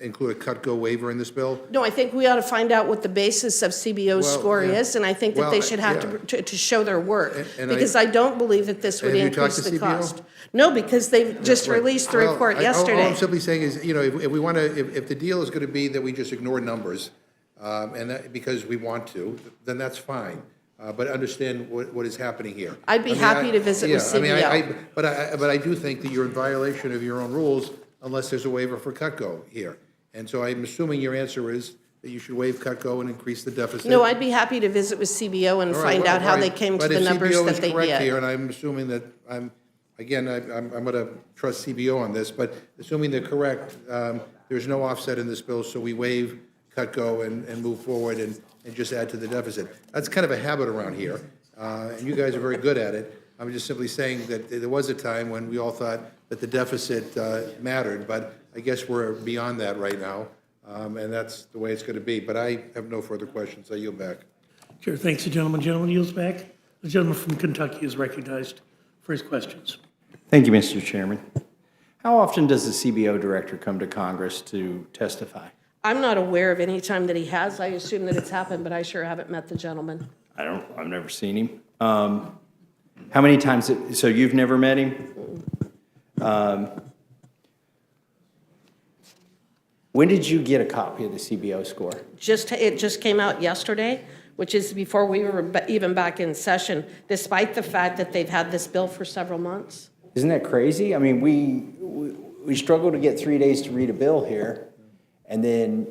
include a cut-go waiver in this bill? No, I think we ought to find out what the basis of CBO's score is, and I think that they should have to show their work, because I don't believe that this would increase the cost. No, because they've just released the report yesterday. All I'm simply saying is, if we want to, if the deal is going to be that we just ignore numbers, and that, because we want to, then that's fine. but understand what is happening here. I'd be happy to visit with CBO. But I do think that you're in violation of your own rules unless there's a waiver for Cutco here. And so I'm assuming your answer is that you should waive Cutco and increase the deficit. No, I'd be happy to visit with CBO and All right, find well, out how all they right. came to the numbers that they But if CBO is correct here, did. and I'm assuming that, I'm going to trust CBO on this, but assuming they're correct, there's no offset in this bill, so we waive Cutco and move forward and just add to the deficit. That's kind of a habit around here, and you guys are very good at it. I'm just simply saying that there was a time when we all thought that the deficit mattered, but I guess we're beyond that right now, and that's the way it's going to be. But I have no further questions. I yield back. Chair, thanks the gentleman. Gentleman yields back. The gentleman from Kentucky is recognized for his questions. Thank you, Mr. Chairman. How often does the CBO director come to Congress to testify? I'm not aware of any time that he has. I assume that it's happened, but I sure haven't met the gentleman. I've never seen him. How many times, so you've never met him? When did you get a copy of the CBO score? It just came out yesterday, which is before we were even back in session, despite the fact that they've had this bill for several months. Isn't that crazy? I mean, we struggle to get 3 days to read a bill here, and then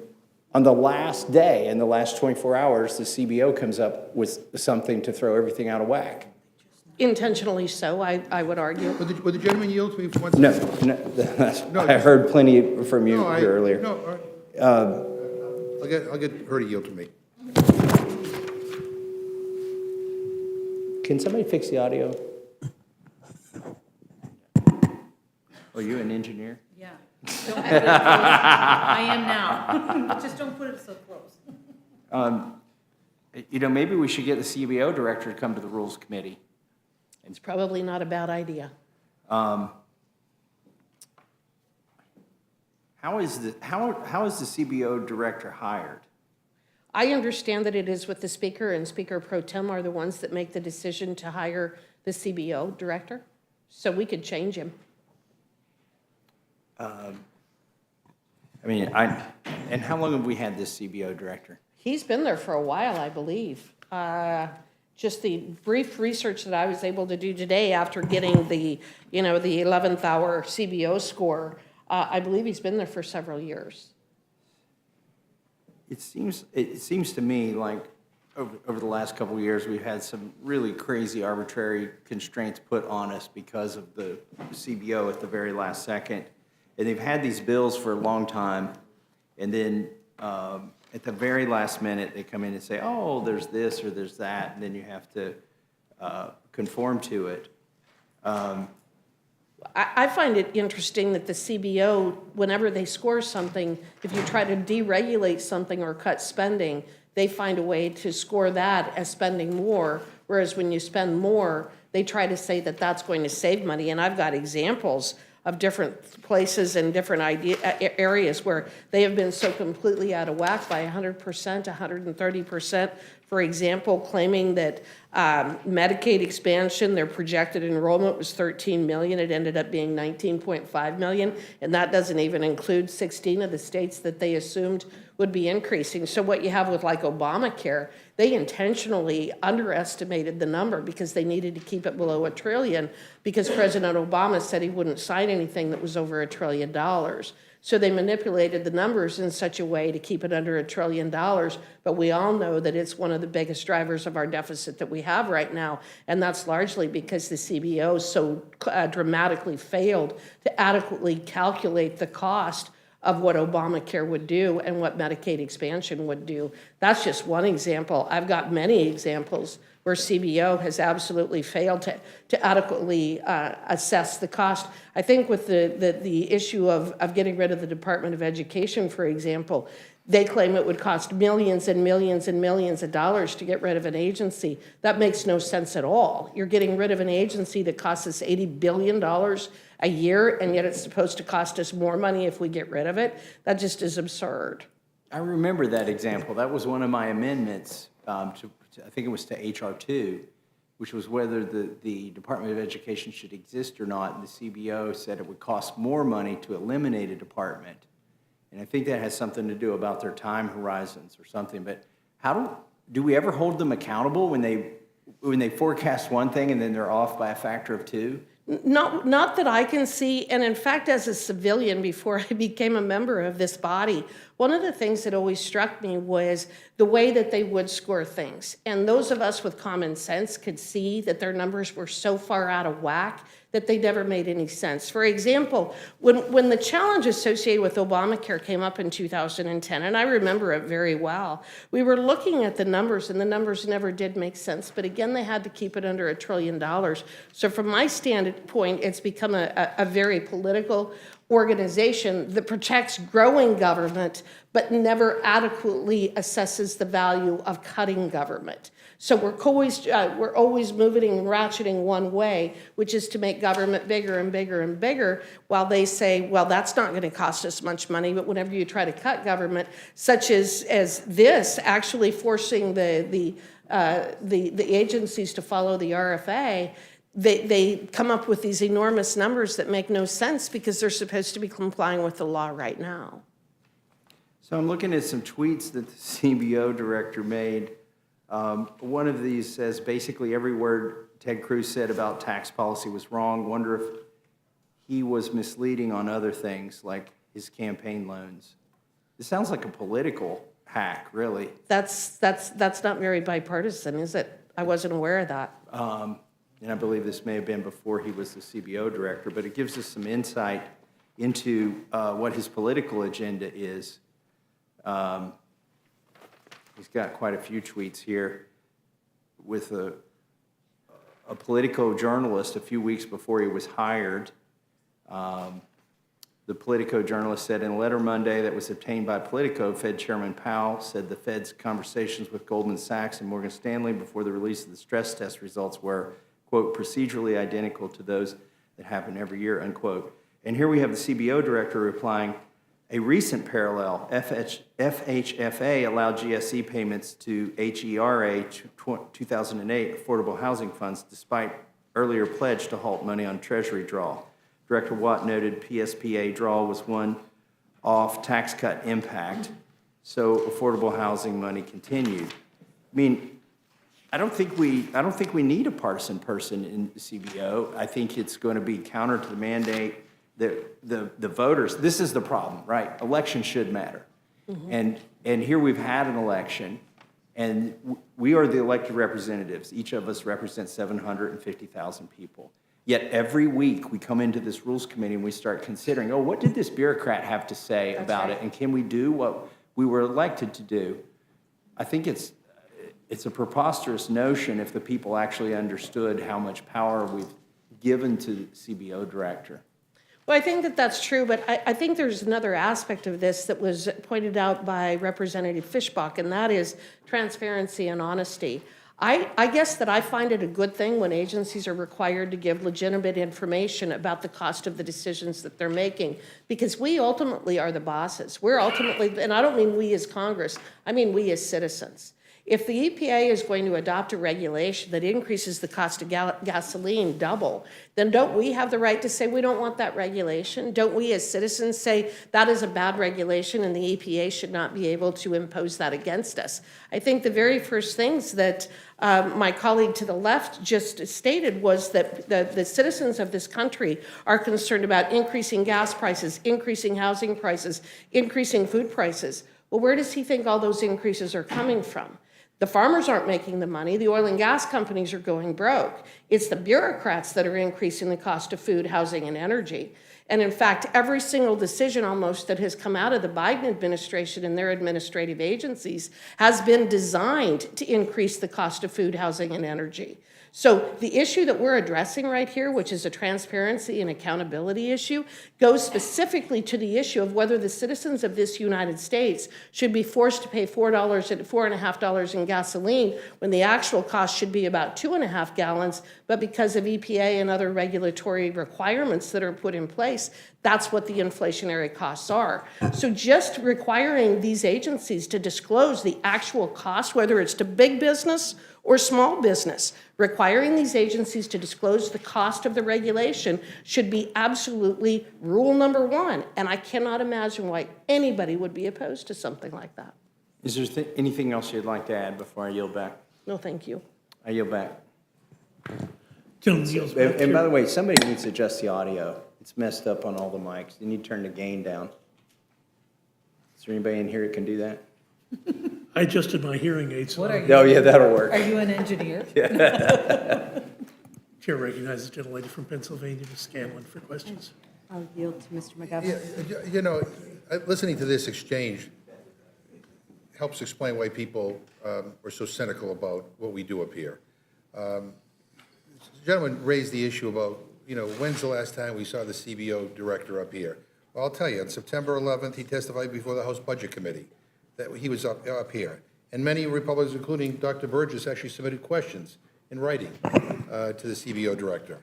on the last day, in the last 24 hours, the CBO comes up with something to throw everything out of whack. Intentionally so, I would argue. Would the gentleman yield to me for 1 second? No, I heard plenty from you here earlier. No, all right. I'll get her to yield to me. Can somebody fix the audio? Are you an engineer? Yeah. Don't put it close. I am now. Just don't put it so close. Maybe we should get the CBO director to come to the Rules Committee. It's probably not a bad idea. How is the CBO director hired? I understand that it is with the Speaker, and Speaker Pro Tem are the ones that make the decision to hire the CBO director, so we could change him. And how long have we had this CBO director? He's been there for a while, I believe. Just the brief research that I was able to do today after getting the 11th hour CBO score, I believe he's been there for several years. It seems to me like over the last couple of years, we've had some really crazy arbitrary constraints put on us because of the CBO at the very last second. And they've had these bills for a long time, and then at the very last minute, they come in and say, oh, there's this or there's that, and then you have to conform to it. I find it interesting that the CBO, whenever they score something, if you try to deregulate something or cut spending, they find a way to score that as spending more, whereas when you spend more, they try to say that that's going to save money. And I've got examples of different places and different areas where they have been so completely out of whack by 100%, 130%. For example, claiming that Medicaid expansion, their projected enrollment was 13 million. It ended up being 19.5 million. And that doesn't even include 16 of the states that they assumed would be increasing. So what you have with like Obamacare, they intentionally underestimated the number because they needed to keep it below $1 trillion because President Obama said he wouldn't sign anything that was over $1 trillion. So they manipulated the numbers in such a way to keep it under $1 trillion. But we all know that it's one of the biggest drivers of our deficit that we have right now. And that's largely because the CBO so dramatically failed to adequately calculate the cost of what Obamacare would do and what Medicaid expansion would do. That's just one example. I've got many examples where CBO has absolutely failed to adequately assess the cost. I think with the issue of getting rid of the Department of Education, for example, they claim it would cost millions and millions and millions of dollars to get rid of an agency. That makes no sense at all. You're getting rid of an agency that costs us $80 billion a year, and yet it's supposed to cost us more money if we get rid of it. That just is absurd. I remember that example. That was one of my amendments I think it was to HR 2, which was whether the Department of Education should exist or not. And the CBO said it would cost more money to eliminate a department. And I think that has something to do about their time horizons or something. But how do we ever hold them accountable when they forecast one thing and then they're off by a factor of 2? Not that I can see, and in fact, as a civilian, before I became a member of this body, one of the things that always struck me was the way that they would score things. And those of us with common sense could see that their numbers were so far out of whack that they never made any sense. For example, when the challenge associated with Obamacare came up in 2010, and I remember it very well, we were looking at the numbers, and the numbers never did make sense. But again, they had to keep it under $1 trillion. So from my standpoint, it's become a very political organization that protects growing government, but never adequately assesses the value of cutting government. So we're always moving and ratcheting one way, which is to make government bigger and bigger and bigger, while they say, well, that's not going to cost us much money. But whenever you try to cut government, such as this, actually forcing the agencies to follow the RFA, they come up with these enormous numbers that make no sense because they're supposed to be complying with the law right now. So I'm looking at some tweets that the CBO director made. One of these says basically every word Ted Cruz said about tax policy was wrong. Wonder if he was misleading on other things like his campaign loans. This sounds like a political hack, really. That's not very bipartisan, is it? I wasn't aware of that. And I believe this may have been before he was the CBO director, but it gives us some insight into what his political agenda is. He's got quite a few tweets here with a Politico journalist a few weeks before he was hired. The Politico journalist said, in a letter Monday that was obtained by Politico, Fed Chairman Powell said the Fed's conversations with Goldman Sachs and Morgan Stanley before the release of the stress test results were, quote, procedurally identical to those that happen every year, unquote. And here we have the CBO director replying, a recent parallel, FHFA allowed GSE payments to HERA 2008 affordable housing funds despite earlier pledge to halt money on Treasury draw. Director Watt noted PSPA draw was one-off tax cut impact, so affordable housing money continued. I mean, I don't think we need a partisan person in the CBO. I think it's going to be counter to the mandate. The voters, this is the problem, right? Elections should matter. Mm-hmm. And here we've had an election, and we are the elected representatives. Each of us represents 750,000 people. Yet every week we come into this Rules Committee and we start considering, oh, what did this bureaucrat have to say about it? And can we do what we were elected to do? I think it's a preposterous notion if the people actually understood how much power we've given to the CBO director. Well, I think that that's true, but I think there's another aspect of this that was pointed out by Representative Fischbach, and that is transparency and honesty. I guess that I find it a good thing when agencies are required to give legitimate information about the cost of the decisions that they're making, because we ultimately are the bosses. We're ultimately, and I don't mean we as Congress, I mean we as citizens. If the EPA is going to adopt a regulation that increases the cost of gasoline double, then don't we have the right to say we don't want that regulation? Don't we as citizens say that is a bad regulation and the EPA should not be able to impose that against us? I think the very first things that my colleague to the left just stated was that the citizens of this country are concerned about increasing gas prices, increasing housing prices, increasing food prices. Well, where does he think all those increases are coming from? The farmers aren't making the money. The oil and gas companies are going broke. It's the bureaucrats that are increasing the cost of food, housing, and energy. And in fact, every single decision almost that has come out of the Biden administration and their administrative agencies has been designed to increase the cost of food, housing, and energy. So the issue that we're addressing right here, which is a transparency and accountability issue, goes specifically to the issue of whether the citizens of this United States should be forced to pay $4.50 in gasoline when the actual cost should be about 2.5 gallons, but because of EPA and other regulatory requirements that are put in place, that's what the inflationary costs are. So just requiring these agencies to disclose the actual cost, whether it's to big business or small business, requiring these agencies to disclose the cost of the regulation should be absolutely rule number one. And I cannot imagine why anybody would be opposed to something like that. Is there anything else you'd like to add before I yield back? No, thank you. I yield back. Gentleman yields back. And by the way, somebody needs to adjust the audio. It's messed up on all the mics. You need to turn the gain down. Is there anybody in here that can do that? I adjusted my hearing aids. So What are you? Oh, yeah, that'll work. Are you an engineer? Chair recognizes the gentlelady from Pennsylvania, Ms. Scanlon, for questions. I'll yield to Mr. McGovern. Yeah, you know, listening to this exchange helps explain why people are so cynical about what we do up here. The gentleman raised the issue about, when's the last time we saw the CBO director up here? Well, I'll tell you, on September 11th, he testified before the House Budget Committee that he was up here. And many Republicans, including Dr. Burgess, actually submitted questions in writing to the CBO director.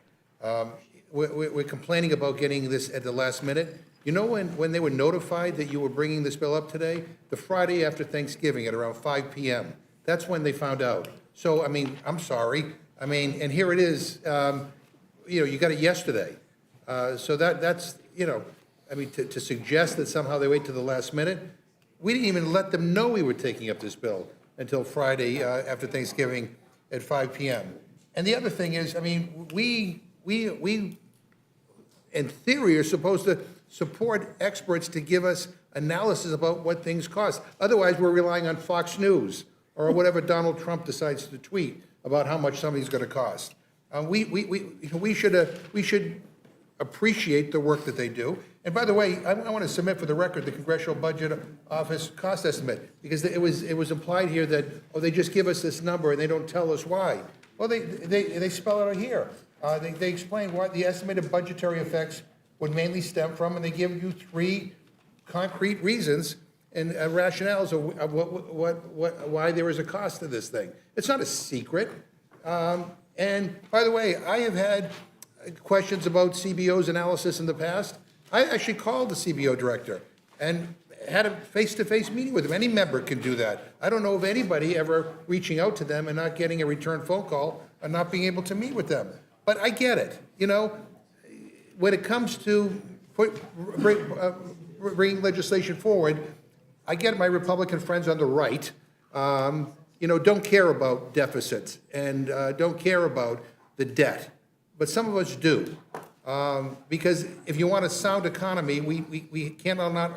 We're complaining about getting this at the last minute. You know when they were notified that you were bringing this bill up today? The Friday after Thanksgiving at around 5 p.m. That's when they found out. So, I mean, I'm sorry. I mean, and here it is, you got it yesterday. So that's, I mean, to suggest that somehow they wait to the last minute, we didn't even let them know we were taking up this bill until Friday after Thanksgiving at 5 p.m. And the other thing is, I mean, we in theory are supposed to support experts to give us analysis about what things cost. Otherwise, we're relying on Fox News or whatever Donald Trump decides to tweet about how much something's going to cost. We should appreciate the work that they do. And by the way, I want to submit for the record the Congressional Budget Office cost estimate, because it was implied here that, oh, they just give us this number and they don't tell us why. Well, they spell it out here. They explain what the estimated budgetary effects would mainly stem from, and they give you 3 concrete reasons and rationales of why there is a cost to this thing. It's not a secret. And by the way, I have had questions about CBO's analysis in the past. I actually called the CBO director and had a face-to-face meeting with him. Any member can do that. I don't know of anybody ever reaching out to them and not getting a return phone call and not being able to meet with them. But I get it. When it comes to bringing legislation forward, I get my Republican friends on the right, don't care about deficits and don't care about the debt. But some of us do. Because if you want a sound economy, we cannot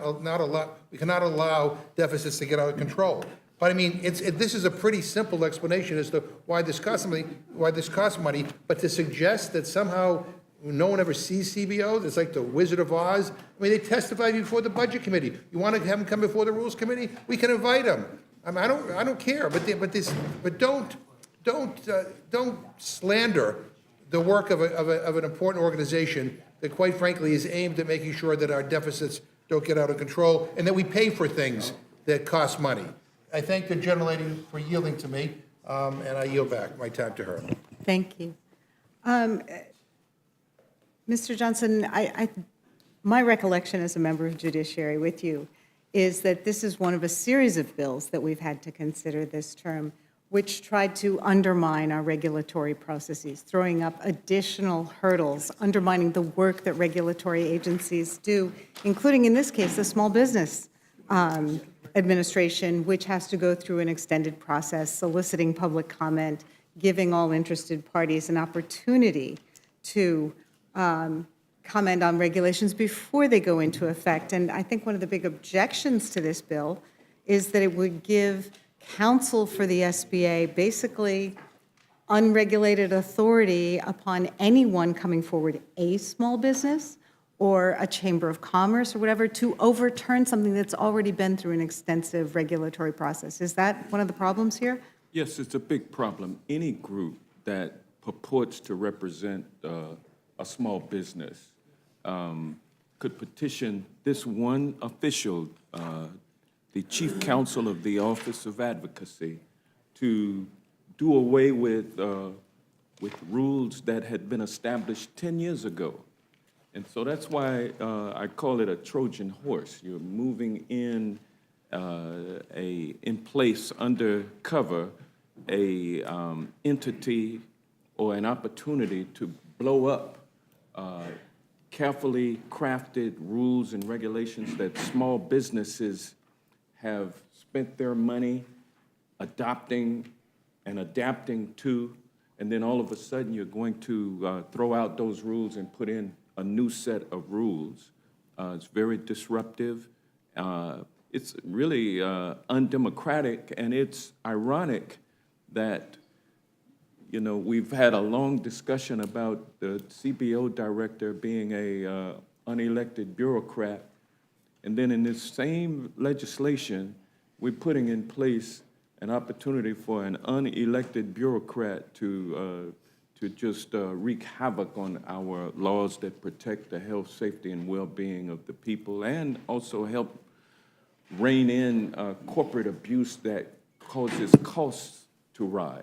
allow deficits to get out of control. But I mean, this is a pretty simple explanation as to why this costs money. But to suggest that somehow no one ever sees CBO, it's like the Wizard of Oz. I mean, they testified before the Budget Committee. You want to have them come before the Rules Committee? We can invite them. I mean, I don't care. But don't slander the work of an important organization that, quite frankly, is aimed at making sure that our deficits don't get out of control and that we pay for things that cost money. I thank the gentlelady for yielding to me, and I yield back my time to her. Thank you. Mr. Johnson, my recollection as a member of Judiciary with you is that this is one of a series of bills that we've had to consider this term, which tried to undermine our regulatory processes, throwing up additional hurdles, undermining the work that regulatory agencies do, including, in this case, the Small Business Administration, which has to go through an extended process, soliciting public comment, giving all interested parties an opportunity to comment on regulations before they go into effect. And I think one of the big objections to this bill is that it would give counsel for the SBA basically unregulated authority upon anyone coming forward, a small business or a chamber of commerce or whatever, to overturn something that's already been through an extensive regulatory process. Is that one of the problems here? Yes, it's a big problem. Any group that purports to represent a small business could petition this one official, the chief counsel of the Office of Advocacy, to do away with rules that had been established 10 years ago. And so that's why I call it a Trojan horse. You're moving in place under cover a entity or an opportunity to blow up carefully crafted rules and regulations that small businesses have spent their money adopting and adapting to, and then all of a sudden you're going to throw out those rules and put in a new set of rules. It's very disruptive. It's really undemocratic, and it's ironic that, you know, we've had a long discussion about the CBO director being a unelected bureaucrat, and then in this same legislation, we're putting in place an opportunity for an unelected bureaucrat to just wreak havoc on our laws that protect the health, safety, and well-being of the people, and also help rein in corporate abuse that causes costs to rise.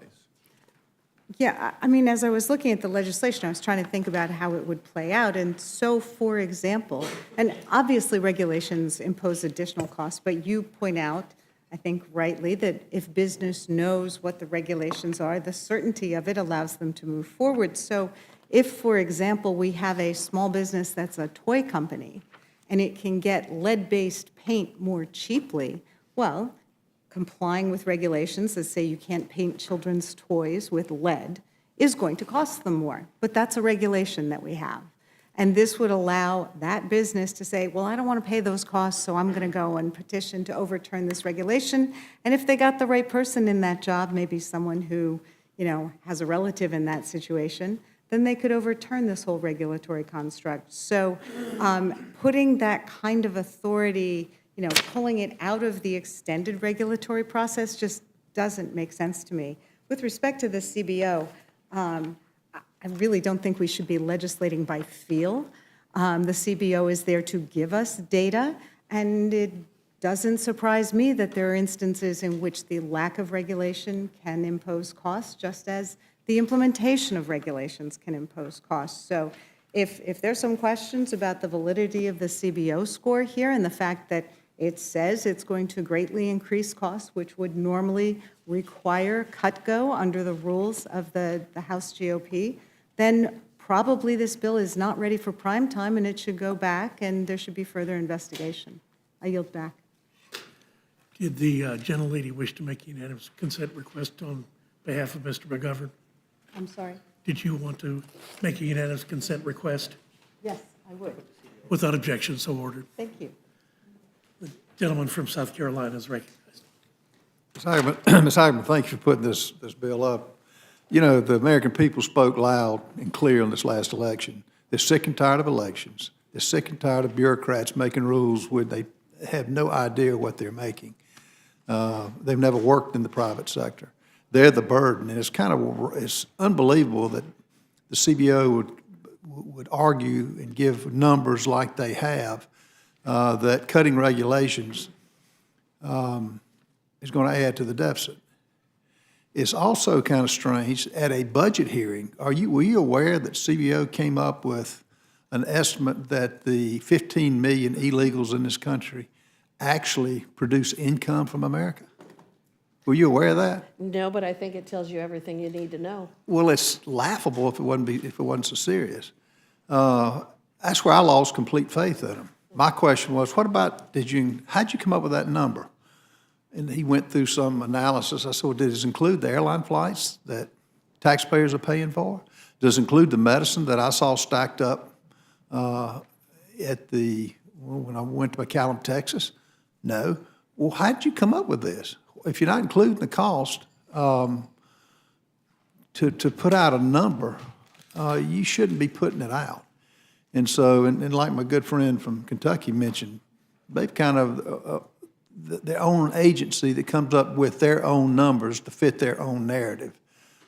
Yeah, I mean, as I was looking at the legislation, I was trying to think about how it would play out. And so, for example, and obviously regulations impose additional costs, but you point out, I think rightly, that if business knows what the regulations are, the certainty of it allows them to move forward. So if, for example, we have a small business that's a toy company and it can get lead-based paint more cheaply, well, complying with regulations that say you can't paint children's toys with lead is going to cost them more. But that's a regulation that we have. And this would allow that business to say, well, I don't want to pay those costs, so I'm going to go and petition to overturn this regulation. And if they got the right person in that job, maybe someone who, you know, has a relative in that situation, then they could overturn this whole regulatory construct. So putting that kind of authority, you know, pulling it out of the extended regulatory process just doesn't make sense to me. With respect to the CBO, I really don't think we should be legislating by feel. The CBO is there to give us data, and it doesn't surprise me that there are instances in which the lack of regulation can impose costs, just as the implementation of regulations can impose costs. So if there's some questions about the validity of the CBO score here and the fact that it says it's going to greatly increase costs, which would normally require cut-go under the rules of the House GOP, then probably this bill is not ready for prime time and it should go back and there should be further investigation. I yield back. Did the gentlelady wish to make a unanimous consent request on behalf of Mr. McGovern? I'm sorry. Did you want to make a unanimous consent request? Yes, I would. Without objection, so ordered. Thank you. The gentleman from South Carolina is recognized. Ms. Hagerman, thank you for putting this bill up. You know, the American people spoke loud and clear in this last election. They're sick and tired of elections. They're sick and tired of bureaucrats making rules where they have no idea what they're making. They've never worked in the private sector. They're the burden, and it's unbelievable that the CBO would argue and give numbers like they have, that cutting regulations is going to add to the deficit. It's also kind of strange, at a budget hearing, were you aware that CBO came up with an estimate that the 15 million illegals in this country actually produce income from America? Were you aware of that? No, but I think it tells you everything you need to know. Well, it's laughable if it wasn't so serious. That's where I lost complete faith in them. My question was, how'd you come up with that number? And he went through some analysis. I said, well, does it include the airline flights that taxpayers are paying for? Does it include the medicine that I saw stacked up when I went to McAllen, Texas? No. Well, how'd you come up with this? If you're not including the cost, to put out a number, you shouldn't be putting it out. And so, and like my good friend from Kentucky mentioned, they've kind of their own agency that comes up with their own numbers to fit their own narrative.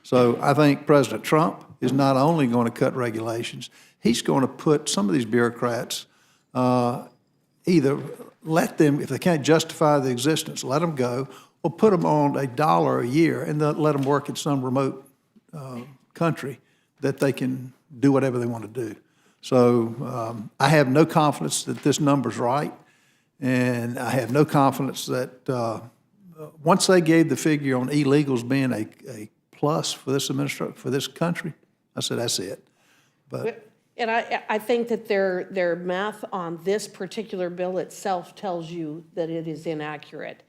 So I think President Trump is not only going to cut regulations, he's going to put some of these bureaucrats, either let them, if they can't justify the existence, let them go, or put them on $1 a year and let them work in some remote country that they can do whatever they want to do. So I have no confidence that this number's right, and I have no confidence that once they gave the figure on illegals being a plus for this for this country, I said that's it. But And I think that their math on this particular bill itself tells you that it is inaccurate.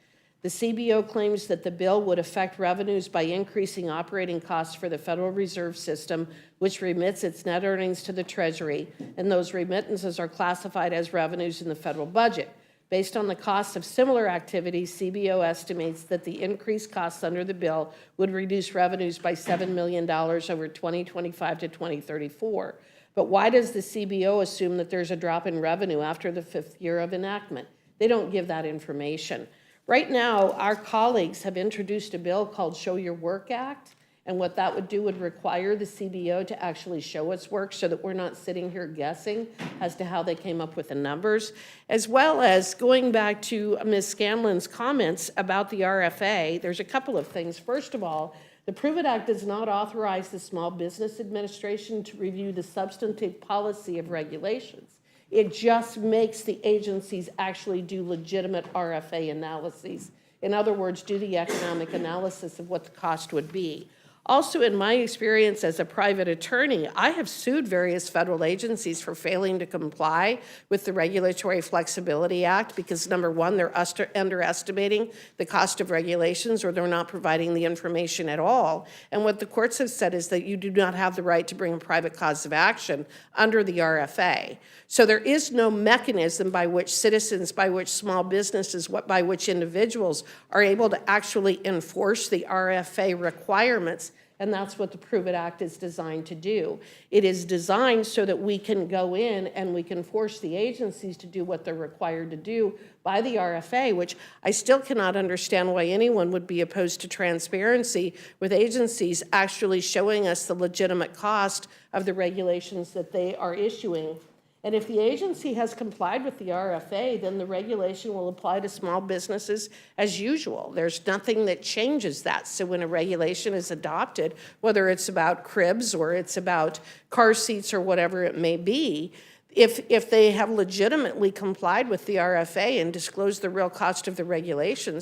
The CBO claims that the bill would affect revenues by increasing operating costs for the Federal Reserve System, which remits its net earnings to the Treasury, and those remittances are classified as revenues in the federal budget. Based on the costs of similar activities, CBO estimates that the increased costs under the bill would reduce revenues by $7 million over 2025 to 2034. But why does the CBO assume that there's a drop in revenue after the 5th year of enactment? They don't give that information. Right now, our colleagues have introduced a bill called Show Your Work Act, and what that would do would require the CBO to actually show its work so that we're not sitting here guessing as to how they came up with the numbers, as well as going back to Ms. Scanlon's comments about the RFA. There's a couple of things. First of all, the Prove It Act does not authorize the Small Business Administration to review the substantive policy of regulations. It just makes the agencies actually do legitimate RFA analyses. In other words, do the economic analysis of what the cost would be. Also, in my experience as a private attorney, I have sued various federal agencies for failing to comply with the Regulatory Flexibility Act because, number one, they're underestimating the cost of regulations or they're not providing the information at all. And what the courts have said is that you do not have the right to bring a private cause of action under the RFA. So there is no mechanism by which citizens, by which small businesses, by which individuals are able to actually enforce the RFA requirements. And that's what the Prove It Act is designed to do. It is designed so that we can go in and we can force the agencies to do what they're required to do by the RFA, which I still cannot understand why anyone would be opposed to transparency with agencies actually showing us the legitimate cost of the regulations that they are issuing. And if the agency has complied with the RFA, then the regulation will apply to small businesses as usual. There's nothing that changes that. So when a regulation is adopted, whether it's about cribs or it's about car seats or whatever it may be, if they have legitimately complied with the RFA and disclosed the real cost of the regulation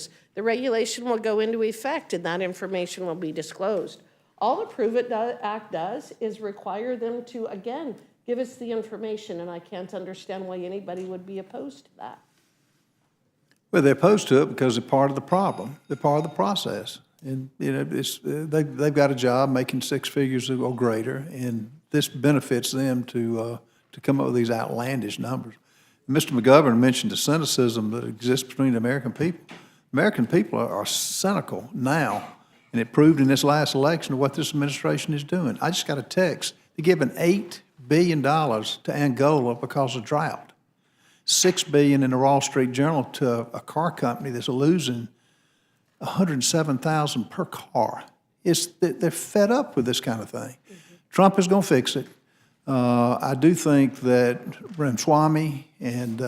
will go into effect and that information will be disclosed. All the Prove It Act does is require them to, again, give us the information, and I can't understand why anybody would be opposed to that. Well, they're opposed to it because they're part of the problem. They're part of the process. And, you know, they've got a job making 6 figures or greater, and this benefits them to come up with these outlandish numbers. Mr. McGovern mentioned the cynicism that exists between the American people. American people are cynical now, and it proved in this last election what this administration is doing. I just got a text. They're giving $8 billion to Angola because of drought. $6 billion in the Wall Street Journal to a car company that's losing $107,000 per car. They're fed up with this kind of thing. Trump is going to fix it. I do think that Ramaswamy and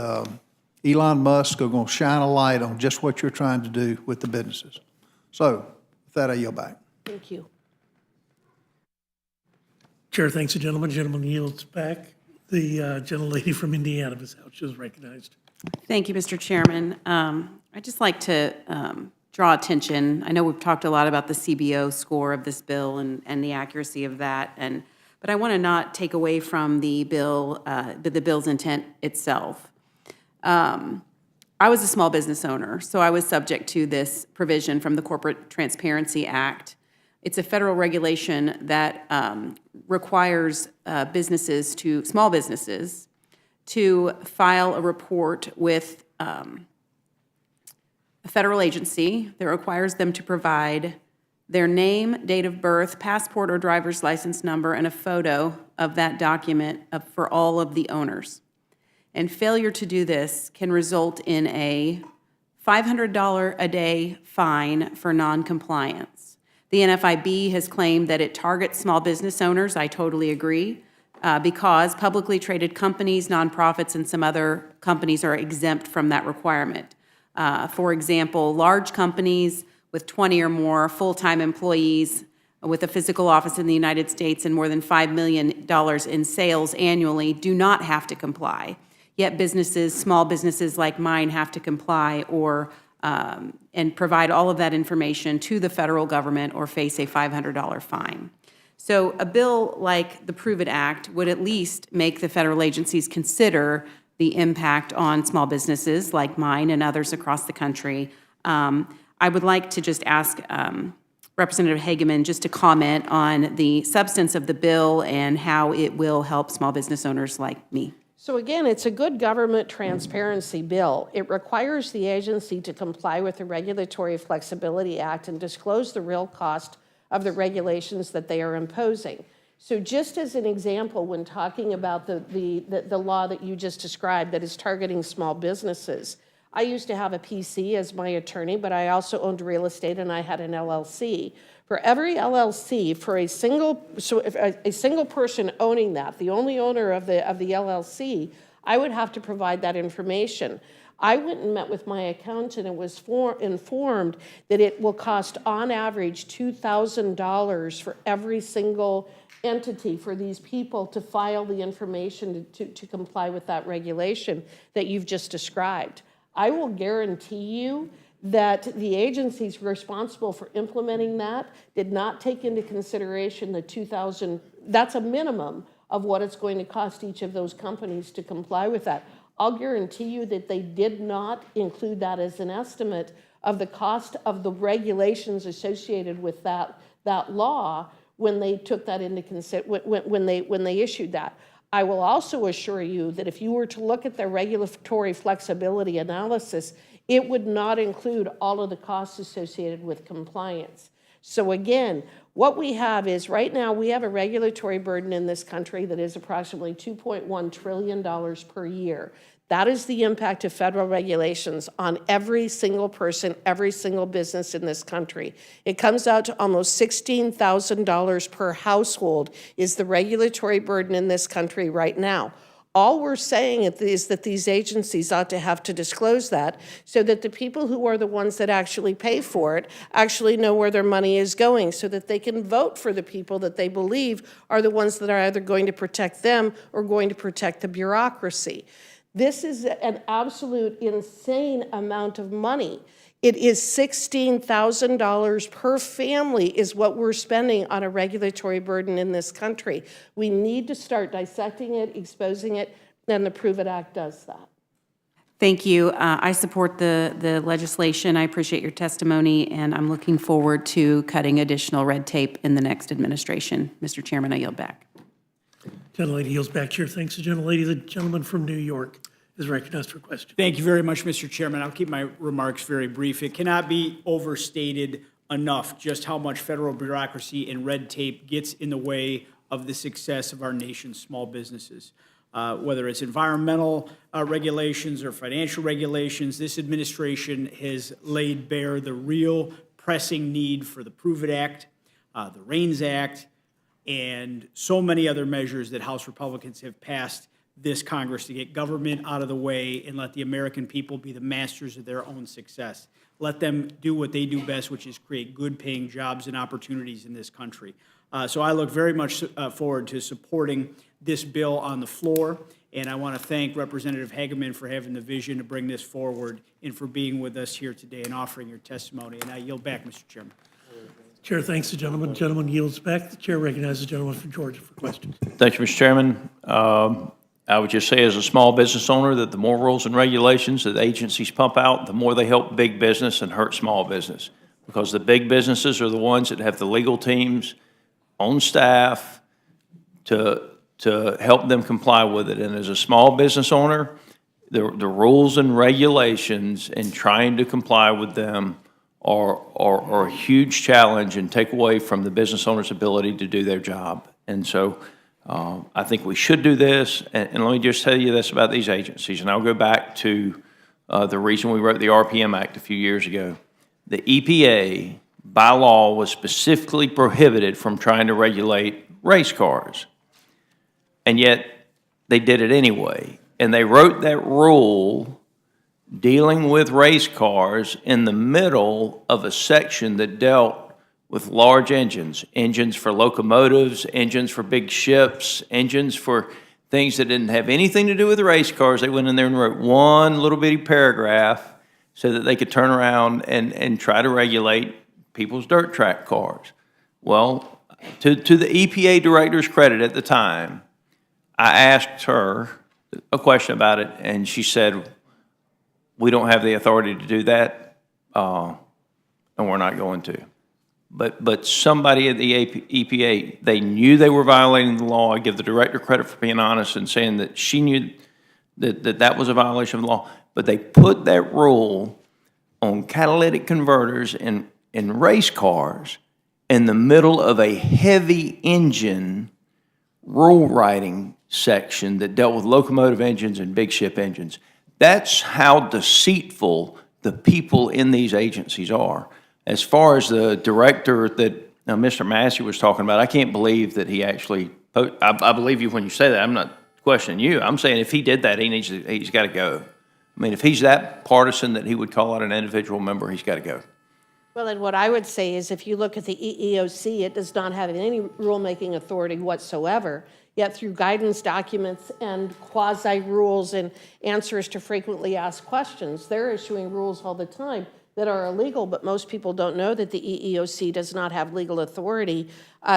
Elon Musk are going to shine a light on just what you're trying to do with the businesses. So, with that, I yield back. Thank you. Chair thanks the gentleman. Gentleman yields back. The gentlelady from Indiana, Ms. Houch, is recognized. Thank you, Mr. Chairman. I'd just like to draw attention. I know we've talked a lot about the CBO score of this bill and the accuracy of that, but I want to not take away from the bill's intent itself. I was a small business owner, so I was subject to this provision from the Corporate Transparency Act. It's a federal regulation that requires small businesses, to file a report with a federal agency that requires them to provide their name, date of birth, passport or driver's license number, and a photo of that document for all of the owners. And failure to do this can result in a $500 a day fine for noncompliance. The NFIB has claimed that it targets small business owners. I totally agree, because publicly traded companies, nonprofits, and some other companies are exempt from that requirement. For example, large companies with 20 or more full-time employees with a physical office in the United States and more than $5 million in sales annually do not have to comply. Yet small businesses like mine have to comply and provide all of that information to the federal government or face a $500 fine. So a bill like the Prove It Act would at least make the federal agencies consider the impact on small businesses like mine and others across the country. I would like to just ask Representative Hageman just to comment on the substance of the bill and how it will help small business owners like me. So again, it's a good government transparency bill. It requires the agency to comply with the Regulatory Flexibility Act and disclose the real cost of the regulations that they are imposing. So just as an example, when talking about the law that you just described that is targeting small businesses, I used to have a PC as my attorney, but I also owned real estate and I had an LLC. For every LLC, for a single person owning that, the only owner of the LLC, I would have to provide that information. I went and met with my accountant and was informed that it will cost on average $2,000 for every single entity for these people to file the information to comply with that regulation that you've just described. I will guarantee you that the agencies responsible for implementing that did not take into consideration the 2,000, that's a minimum of what it's going to cost each of those companies to comply with that. I'll guarantee you that they did not include that as an estimate of the cost of the regulations associated with that law when they took that into when they issued that. I will also assure you that if you were to look at their regulatory flexibility analysis, it would not include all of the costs associated with compliance. So again, what we have is right now we have a regulatory burden in this country that is approximately $2.1 trillion per year. That is the impact of federal regulations on every single person, every single business in this country. It comes out to almost $16,000 per household is the regulatory burden in this country right now. All we're saying is that these agencies ought to have to disclose that so that the people who are the ones that actually pay for it actually know where their money is going so that they can vote for the people that they believe are the ones that are either going to protect them or going to protect the bureaucracy. This is an absolute insane amount of money. It is $16,000 per family is what we're spending on a regulatory burden in this country. We need to start dissecting it, exposing it, and the Prove It Act does that. Thank you. I support the legislation. I appreciate your testimony, and I'm looking forward to cutting additional red tape in the next administration. Mr. Chairman, I yield back. Gentlelady yields back. Chair thanks the gentlelady. The gentleman from New York is recognized for question. Thank you very much, Mr. Chairman. I'll keep my remarks very brief. It cannot be overstated enough just how much federal bureaucracy and red tape gets in the way of the success of our nation's small businesses. Whether it's environmental regulations or financial regulations, this administration has laid bare the real pressing need for the Prove It Act, the REINS Act, and so many other measures that House Republicans have passed this Congress to get government out of the way and let the American people be the masters of their own success. Let them do what they do best, which is create good-paying jobs and opportunities in this country. So I look very much forward to supporting this bill on the floor, and I want to thank Representative Hageman for having the vision to bring this forward and for being with us here today and offering your testimony. And I yield back, Mr. Chairman. Chair thanks the gentleman. The gentleman yields back. The chair recognizes the gentleman from Georgia for questions. Thank you, Mr. Chairman. I would just say as a small business owner that the more rules and regulations that agencies pump out, the more they help big business and hurt small business. Because the big businesses are the ones that have the legal teams on staff to help them comply with it. And as a small business owner, the rules and regulations and trying to comply with them are a huge challenge and take away from the business owner's ability to do their job. And so I think we should do this. And let me just tell you this about these agencies. And I'll go back to the reason we wrote the RPM Act a few years ago. The EPA, by law, was specifically prohibited from trying to regulate race cars. And yet they did it anyway. And they wrote that rule dealing with race cars in the middle of a section that dealt with large engines, engines for locomotives, engines for big ships, engines for things that didn't have anything to do with the race cars. They went in there and wrote one little bitty paragraph so that they could turn around and try to regulate people's dirt track cars. Well, to the EPA director's credit at the time, I asked her a question about it, and she said, we don't have the authority to do that. and we're not going to. But somebody at the EPA, they knew they were violating the law. I give the director credit for being honest and saying that she knew that was a violation of the law. But they put that rule on catalytic converters in race cars in the middle of a heavy engine rule writing section that dealt with locomotive engines and big ship engines. That's how deceitful the people in these agencies are. As far as the director that Mr. Massey was talking about, I can't believe that he actually, I believe you when you say that. I'm not questioning you. I'm saying if he did that, he's got to go. I mean, if he's that partisan that he would call out an individual member, he's got to go. Well, and what I would say is if you look at the EEOC, it does not have any rulemaking authority whatsoever. Yet through guidance documents and quasi-rules and answers to frequently asked questions, they're issuing rules all the time that are illegal, but most people don't know that the EEOC does not have legal authority,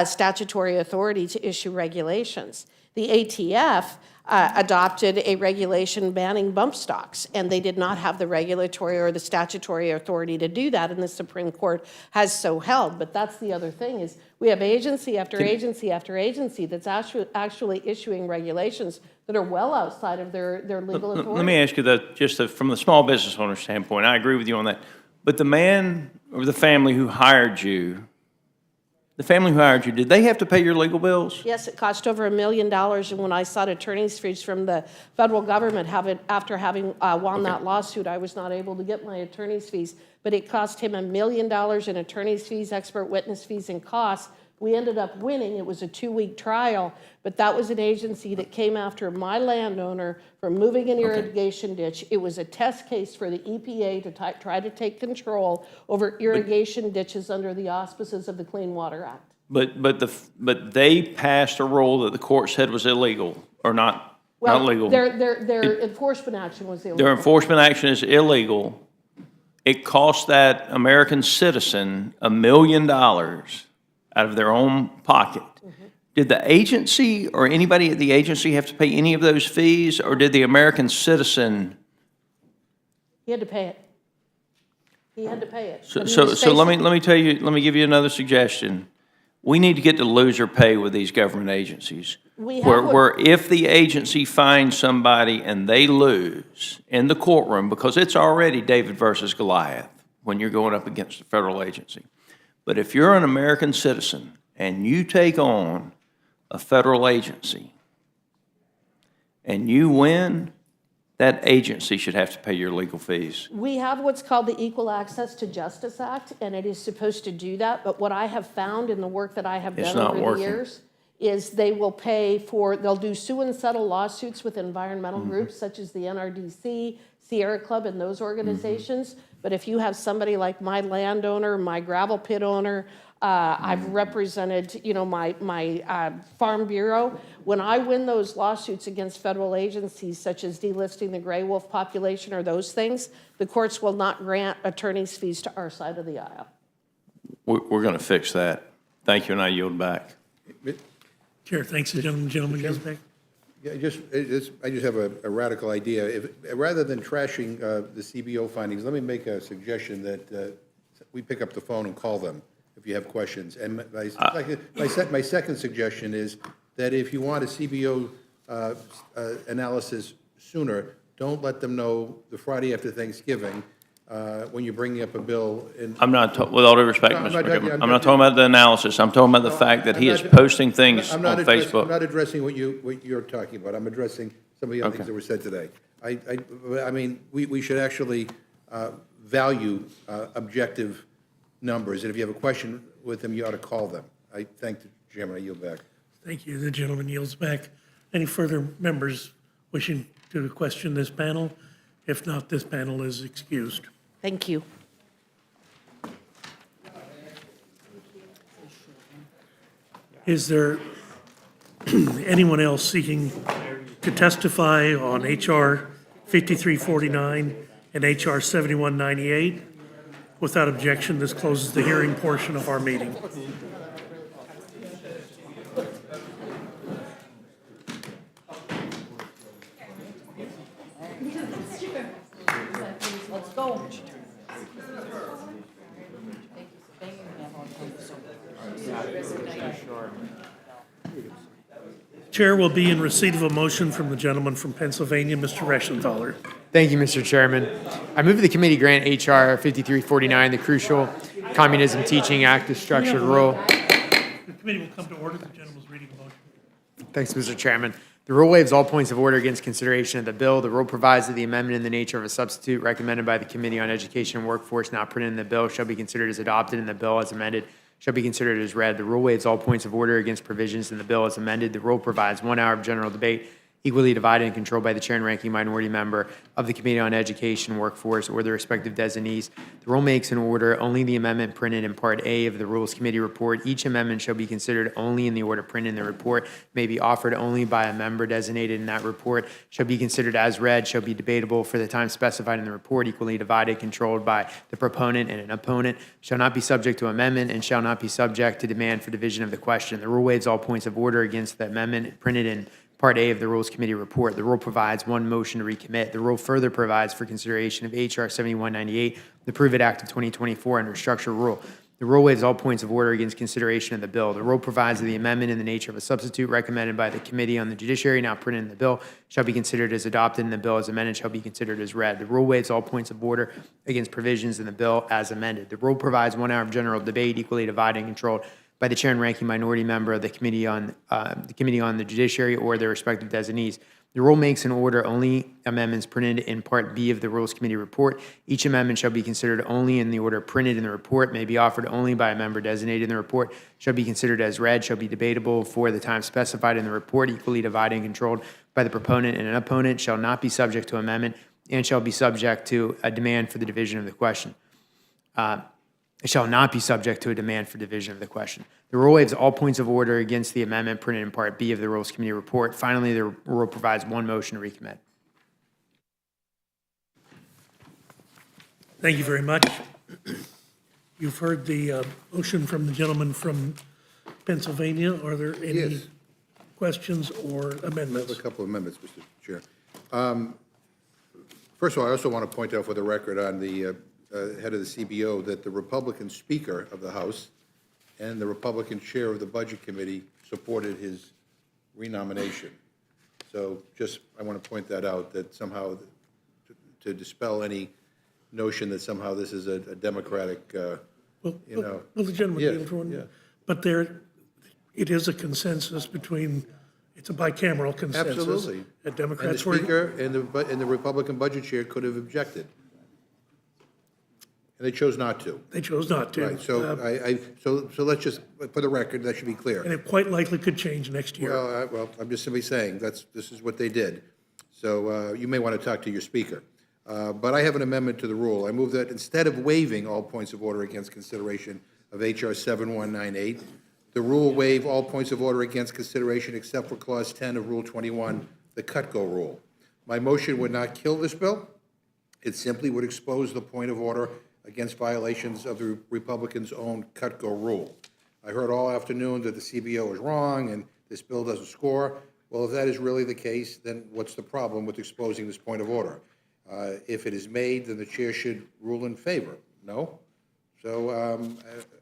statutory authority to issue regulations. The ATF adopted a regulation banning bump stocks, and they did not have the regulatory or the statutory authority to do that, and the Supreme Court has so held. But that's the other thing is we have agency after agency after agency that's actually issuing regulations that are well outside of their legal authority. Let me ask you that from the small business owner standpoint, I agree with you on that. But the man or the family who hired you, did they have to pay your legal bills? Yes, it cost over $1 million, and when I sought attorney's fees from the federal government, after having won that lawsuit, I was not able to get my attorney's fees, but it cost him $1 million in attorney's fees, expert witness fees, and costs. We ended up winning. It was a 2-week trial, but that was an agency that came after my landowner for moving an irrigation ditch. It was a test case for the EPA to try to take control over irrigation ditches under the auspices of the Clean Water Act. But they passed a rule that the court said was illegal or not legal. Their enforcement action was illegal. Their enforcement action is illegal. It cost that American citizen $1 million out of their own pocket. Mm-hmm. Did the agency or anybody at the agency have to pay any of those fees, or did the American citizen? He had to pay it. He had to pay it. So let me give you another suggestion. We need to get to loser pay with these government agencies. Where if the agency finds somebody and they lose in the courtroom, because it's already David versus Goliath when you're going up against a federal agency. But if you're an American citizen and you take on a federal agency and you win, that agency should have to pay your legal fees. We have what's called the Equal Access to Justice Act, and it is supposed to do that. But what I have found in the work that I have done over the years is they will they'll do sue and settle lawsuits with environmental groups such as the NRDC, Sierra Club, and those organizations. But if you have somebody like my landowner, my gravel pit owner, I've represented, my Farm Bureau. When I win those lawsuits against federal agencies, such as delisting the gray wolf population or those things, the courts will not grant attorney's fees to our side of the aisle. We're going to fix that. Thank you, and I yield back. Chair, thanks, gentleman goes back. Yeah, I just have a radical idea. Rather than trashing the CBO findings, let me make a suggestion that we pick up the phone and call them if you have questions. And my second suggestion is that if you want a CBO analysis sooner, don't let them know the Friday after Thanksgiving when you're bringing up a bill. I'm not, with all due respect, Mr. McGovern, I'm not talking about the analysis. I'm talking about the fact that he is posting things on Facebook. I'm not addressing what you're talking about. I'm addressing some of the other things that were said today. I mean, we should actually value objective numbers, and if you have a question with them, you ought to call them. I thank the chairman. I yield back. Thank you. The gentleman yields back. Any further members wishing to question this panel? If not, this panel is excused. Thank you. Is there anyone else seeking to testify on H.R. 5349 and H.R. 7198? Without objection, this closes the hearing portion of our meeting. Let's go. Chair will be in receipt of a motion from the gentleman from Pennsylvania, Mr. Reschenthaler. Thank you, Mr. Chairman. I move the committee grant H.R. 5349, the crucial Communism Teaching Act to structured rule. The committee will come to order. The gentleman's reading a motion. Thanks, Mr. Chairman. The rule waives all points of order against consideration of the bill. The rule provides that the amendment in the nature of a substitute recommended by the Committee on Education and Workforce not printed in the bill shall be considered as adopted, and the bill as amended shall be considered as read. The rule waives all points of order against provisions in the bill as amended. The rule provides 1 hour of general debate, equally divided and controlled by the chair and ranking minority member of the Committee on Education, Workforce, or their respective designees. The rule makes an order only the amendment printed in Part A of the Rules Committee report. Each amendment shall be considered only in the order printed in the report, may be offered only by a member designated in that report, shall be considered as read, shall be debatable for the time specified in the report, equally divided, controlled by the proponent and an opponent, shall not be subject to amendment, and shall not be subject to demand for division of the question. The rule waives all points of order against the amendment printed in Part A of the Rules Committee report. The rule provides 1 motion to recommit. The rule further provides for consideration of H.R. 7198, the Prove It Act of 2024 under structural rule. The rule waives all points of order against consideration of the bill. The rule provides that the amendment in the nature of a substitute recommended by the Committee on the Judiciary, now printed in the bill, shall be considered as adopted, and the bill as amended shall be considered as read. The rule waives all points of order against provisions in the bill as amended. The rule provides 1 hour of general debate, equally divided and controlled by the chair and ranking minority member of the Committee on the Judiciary or their respective designees. The rule makes an order only amendments printed in Part B of the Rules Committee report. Each amendment shall be considered only in the order printed in the report, may be offered only by a member designated in the report, shall be considered as read, shall be debatable for the time specified in the report, equally divided and controlled by the proponent and an opponent, shall not be subject to amendment, and shall be subject to a demand for the division of the question. It shall not be subject to a demand for division of the question. The rule waives all points of order against the amendment printed in Part B of the Rules Committee report. Finally, the rule provides 1 motion to recommit. Thank you very much. You've heard the motion from the gentleman from Pennsylvania. Are there any Yes. questions or I have amendments? a couple of amendments, Mr. Chair. First of all, I also want to point out for the record on the head of the CBO that the Republican Speaker of the House and the Republican Chair of the Budget Committee supported his renomination. So just, I want to point that out, that somehow, to dispel any notion that somehow this is a Democratic, Well, you know. well, the gentleman Yeah, yield for one. yeah. But it is a consensus between, it's a bicameral consensus. Absolutely. That And the Democrats were. Speaker and the Republican Budget Chair could have objected. And they chose not to. They chose not to. Right, so so let's just, for the record, that should be clear. And it quite likely could change next year. Well, I'm just simply saying, this is what they did. So you may want to talk to your speaker. But I have an amendment to the rule. I move that instead of waiving all points of order against consideration of H.R. 7198, the rule waive all points of order against consideration except for Clause 10 of Rule 21, the cut-go rule. My motion would not kill this bill. It simply would expose the point of order against violations of the Republicans' own cut-go rule. I heard all afternoon that the CBO is wrong and this bill doesn't score. Well, if that is really the case, then what's the problem with exposing this point of order? If it is made, then the chair should rule in favor. No? So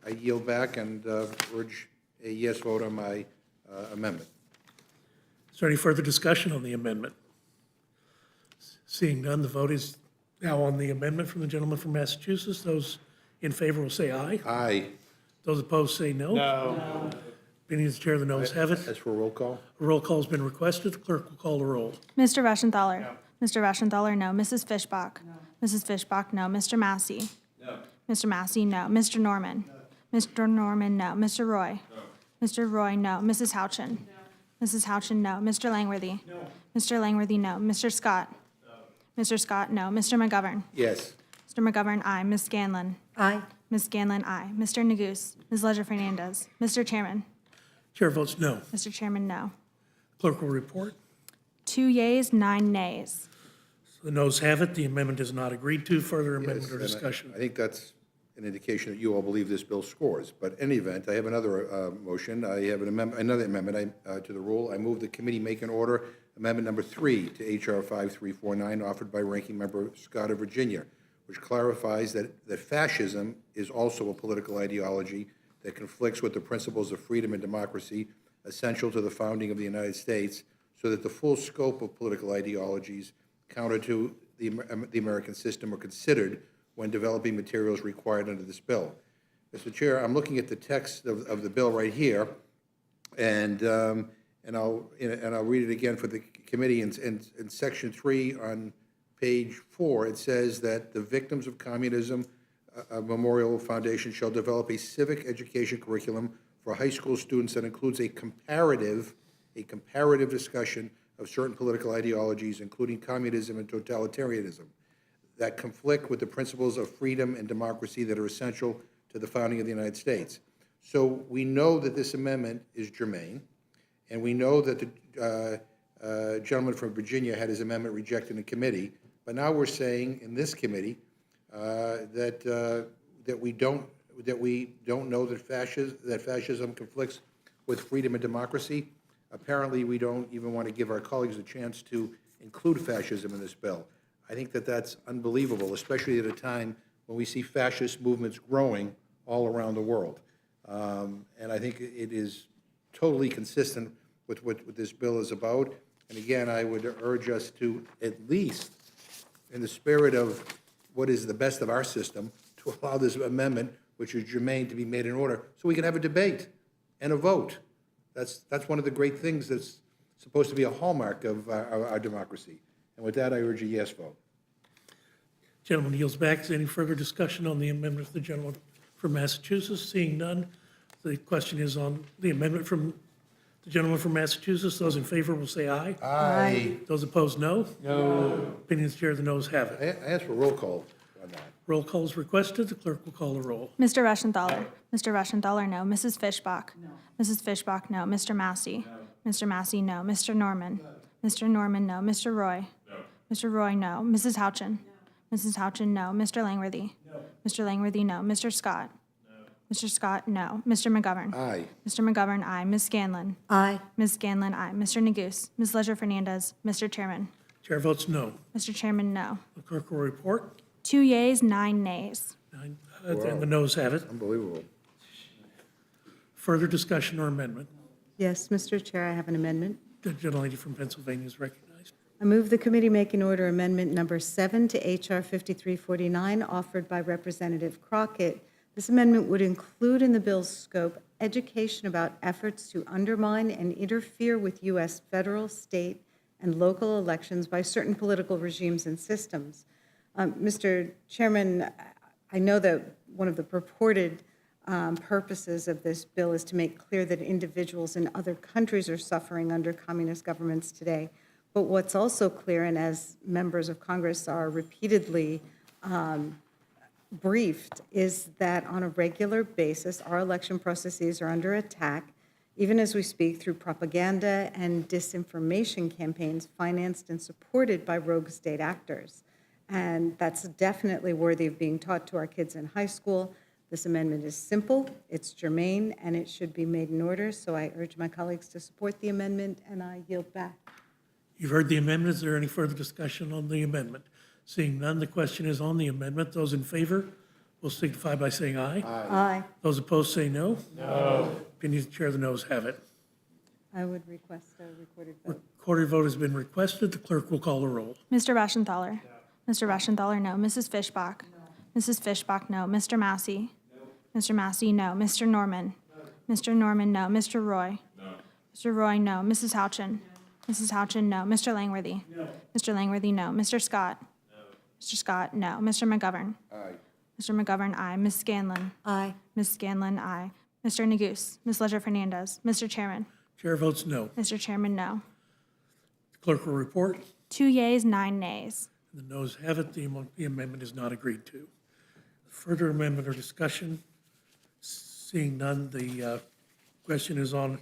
I yield back and urge a yes vote on my amendment. Is there any further discussion on the amendment? Seeing none, the vote is now on the amendment from the gentleman from Massachusetts. Those in favor will say aye. Aye. Those opposed say no. No. Being the chair, the noes have it. As for roll call? A roll call has been requested. The clerk will call the roll. Mr. Reschenthaler? No. Mr. Reschenthaler, no. Mrs. Fishbach? No. Mrs. Fishbach, no. Mr. Massey? No. Mr. Massey, no. Mr. Norman? No. Mr. Norman, no. Mr. Roy? No. Mr. Roy, no. Mrs. Houchin? No. Mrs. Houchin, no. Mr. Langworthy? No. Mr. Langworthy, no. Mr. Scott? No. Mr. Scott, no. Mr. McGovern? Yes. Mr. McGovern, aye. Ms. Scanlon? Aye. Ms. Scanlon, aye. Mr. Neguse? Ms. Leger-Fernandez? Mr. Chairman? Chair votes no. Mr. Chairman, no. Clerk will report. 2 yeas, 9 nays. So the noes have it. The amendment is not agreed to. Further amendment or And discussion? I think that's an indication that you all believe this bill scores. But in any event, I have another motion. I have another amendment to the rule. I move the committee make an order, amendment number 3 to H.R. 5349, offered by Ranking Member Scott of Virginia, which clarifies that fascism is also a political ideology that conflicts with the principles of freedom and democracy essential to the founding of the United States, so that the full scope of political ideologies counter to the American system are considered when developing materials required under this bill. Mr. Chair, I'm looking at the text of the bill right here, and I'll read it again for the committee. In Section 3 on page 4, it says that the victims of communism Memorial Foundation shall develop a civic education curriculum for high school students that includes a comparative discussion of certain political ideologies, including communism and totalitarianism, that conflict with the principles of freedom and democracy that are essential to the founding of the United States. So we know that this amendment is germane, and we know that the gentleman from Virginia had his amendment rejected in committee, but now we're saying in this committee that we don't know that fascism conflicts with freedom and democracy. Apparently, we don't even want to give our colleagues a chance to include fascism in this bill. I think that that's unbelievable, especially at a time when we see fascist movements growing all around the world. And I think it is totally consistent with what this bill is about. And again, I would urge us to, at least in the spirit of what is the best of our system, to allow this amendment, which is germane, to be made in order, so we can have a debate and a vote. That's one of the great things that's supposed to be a hallmark of our democracy. And with that, I urge a yes vote. Gentleman yields back. Is there any further discussion on the amendment of the gentleman from Massachusetts? Seeing none, the question is on the amendment from the gentleman from Massachusetts. Those in favor will say aye. Aye. Those opposed, no. No. Opinions chair, the noes have it. I ask for roll call on that. Roll call is requested. The clerk will call the roll. Mr. Reschenthaler? Mr. Reschenthaler, no. Mrs. Fishbach? No. Mrs. Fishbach, no. Mr. Massey? No. Mr. Massey, no. Mr. Norman? No. Mr. Norman, no. Mr. Roy? No. Mr. Roy, no. Mrs. Houchin? No. Mrs. Houchin, no. Mr. Langworthy? No. Mr. Langworthy, no. Mr. Scott? No. Mr. Scott, no. Mr. McGovern? Aye. Mr. McGovern, aye. Ms. Scanlon? Aye. Ms. Scanlon, aye. Mr. Neguse? Ms. Leisure-Fernandez? Mr. Chairman? Chair votes no. Mr. Chairman, no. The clerk will report. 2 yeas, 9 nays. And the noes have it. Unbelievable. Further discussion or amendment? Yes, Mr. Chair, I have an amendment. The gentlelady from Pennsylvania is recognized. I move the committee make in order amendment number 7 to H.R. 5349 offered by Representative Crockett. This amendment would include in the bill's scope education about efforts to undermine and interfere with U.S. federal, state, and local elections by certain political regimes and systems. Mr. Chairman, I know that one of the purported purposes of this bill is to make clear that individuals in other countries are suffering under communist governments today. But what's also clear, and as members of Congress are repeatedly briefed, is that on a regular basis, our election processes are under attack, even as we speak, through propaganda and disinformation campaigns financed and supported by rogue state actors. And that's definitely worthy of being taught to our kids in high school. This amendment is simple, it's germane, and it should be made in order. So I urge my colleagues to support the amendment, and I yield back. You've heard the amendment. Is there any further discussion on the amendment? Seeing none, the question is on the amendment. Those in favor will signify by saying aye. Aye. Those opposed say no. No. Opinions of the chair, the noes have it. I would request a recorded vote. Recorded vote has been requested. The clerk will call the roll. Mr. Reschenthaler? No. Mr. Reschenthaler, no. Mrs. Fishbach? No. Mrs. Fishbach, no. Mr. Massey? No. Mr. Massey, no. Mr. Norman? No. Mr. Norman, no. Mr. Roy? No. Mr. Roy, no. Mrs. Houchin? No. Mrs. Houchin, no. Mr. Langworthy? No. Mr. Langworthy, no. Mr. Scott? No. Mr. Scott, no. Mr. McGovern? Aye. Mr. McGovern, aye. Ms. Scanlon? Aye. Ms. Scanlon, aye. Mr. Neguse? Ms. Leisure-Fernandez? Mr. Chairman? Chair votes no. Mr. Chairman, no. The clerk will report. 2 yeas, 9 nays. The noes have it. The amendment is not agreed to. Further amendment or discussion? Seeing none, the question is on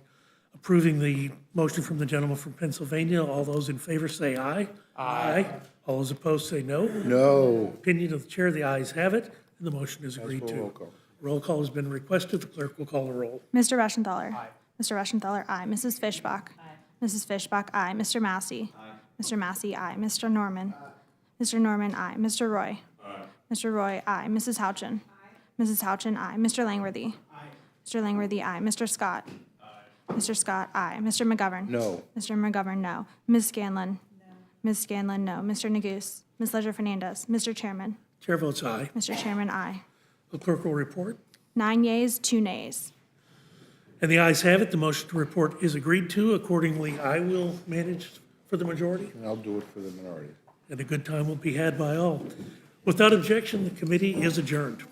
approving the motion from the gentleman from Pennsylvania. All those in favor say aye. Aye. All those opposed say no. No. Opinion of the chair, the ayes have it, and the motion is agreed Ask for to. roll call. Roll call has been requested. The clerk will call the roll. Mr. Reschenthaler? Aye. Mr. Reschenthaler, aye. Mrs. Fishbach? Aye. Mrs. Fishbach, aye. Mr. Massey? Aye. Mr. Massey, aye. Mr. Norman? Aye. Mr. Norman, aye. Mr. Roy? Aye. Mr. Roy, aye. Mrs. Houchin? Aye. Mrs. Houchin, aye. Mr. Langworthy? Aye. Mr. Langworthy, aye. Mr. Scott? Mr. Scott, aye. Mr. McGovern? No. Mr. McGovern, no. Ms. Scanlon? Ms. Scanlon, no. Mr. Neguse? Ms. Leisure Fernandez? Mr. Chairman? Chair votes aye. Mr. Chairman, aye. The clerk will report. 9 yeas, 2 nays. And the ayes have it. The motion to report is agreed to. Accordingly, I will manage for the majority, And I'll do it for the minority. and a good time will be had by all. Without objection, the committee is adjourned.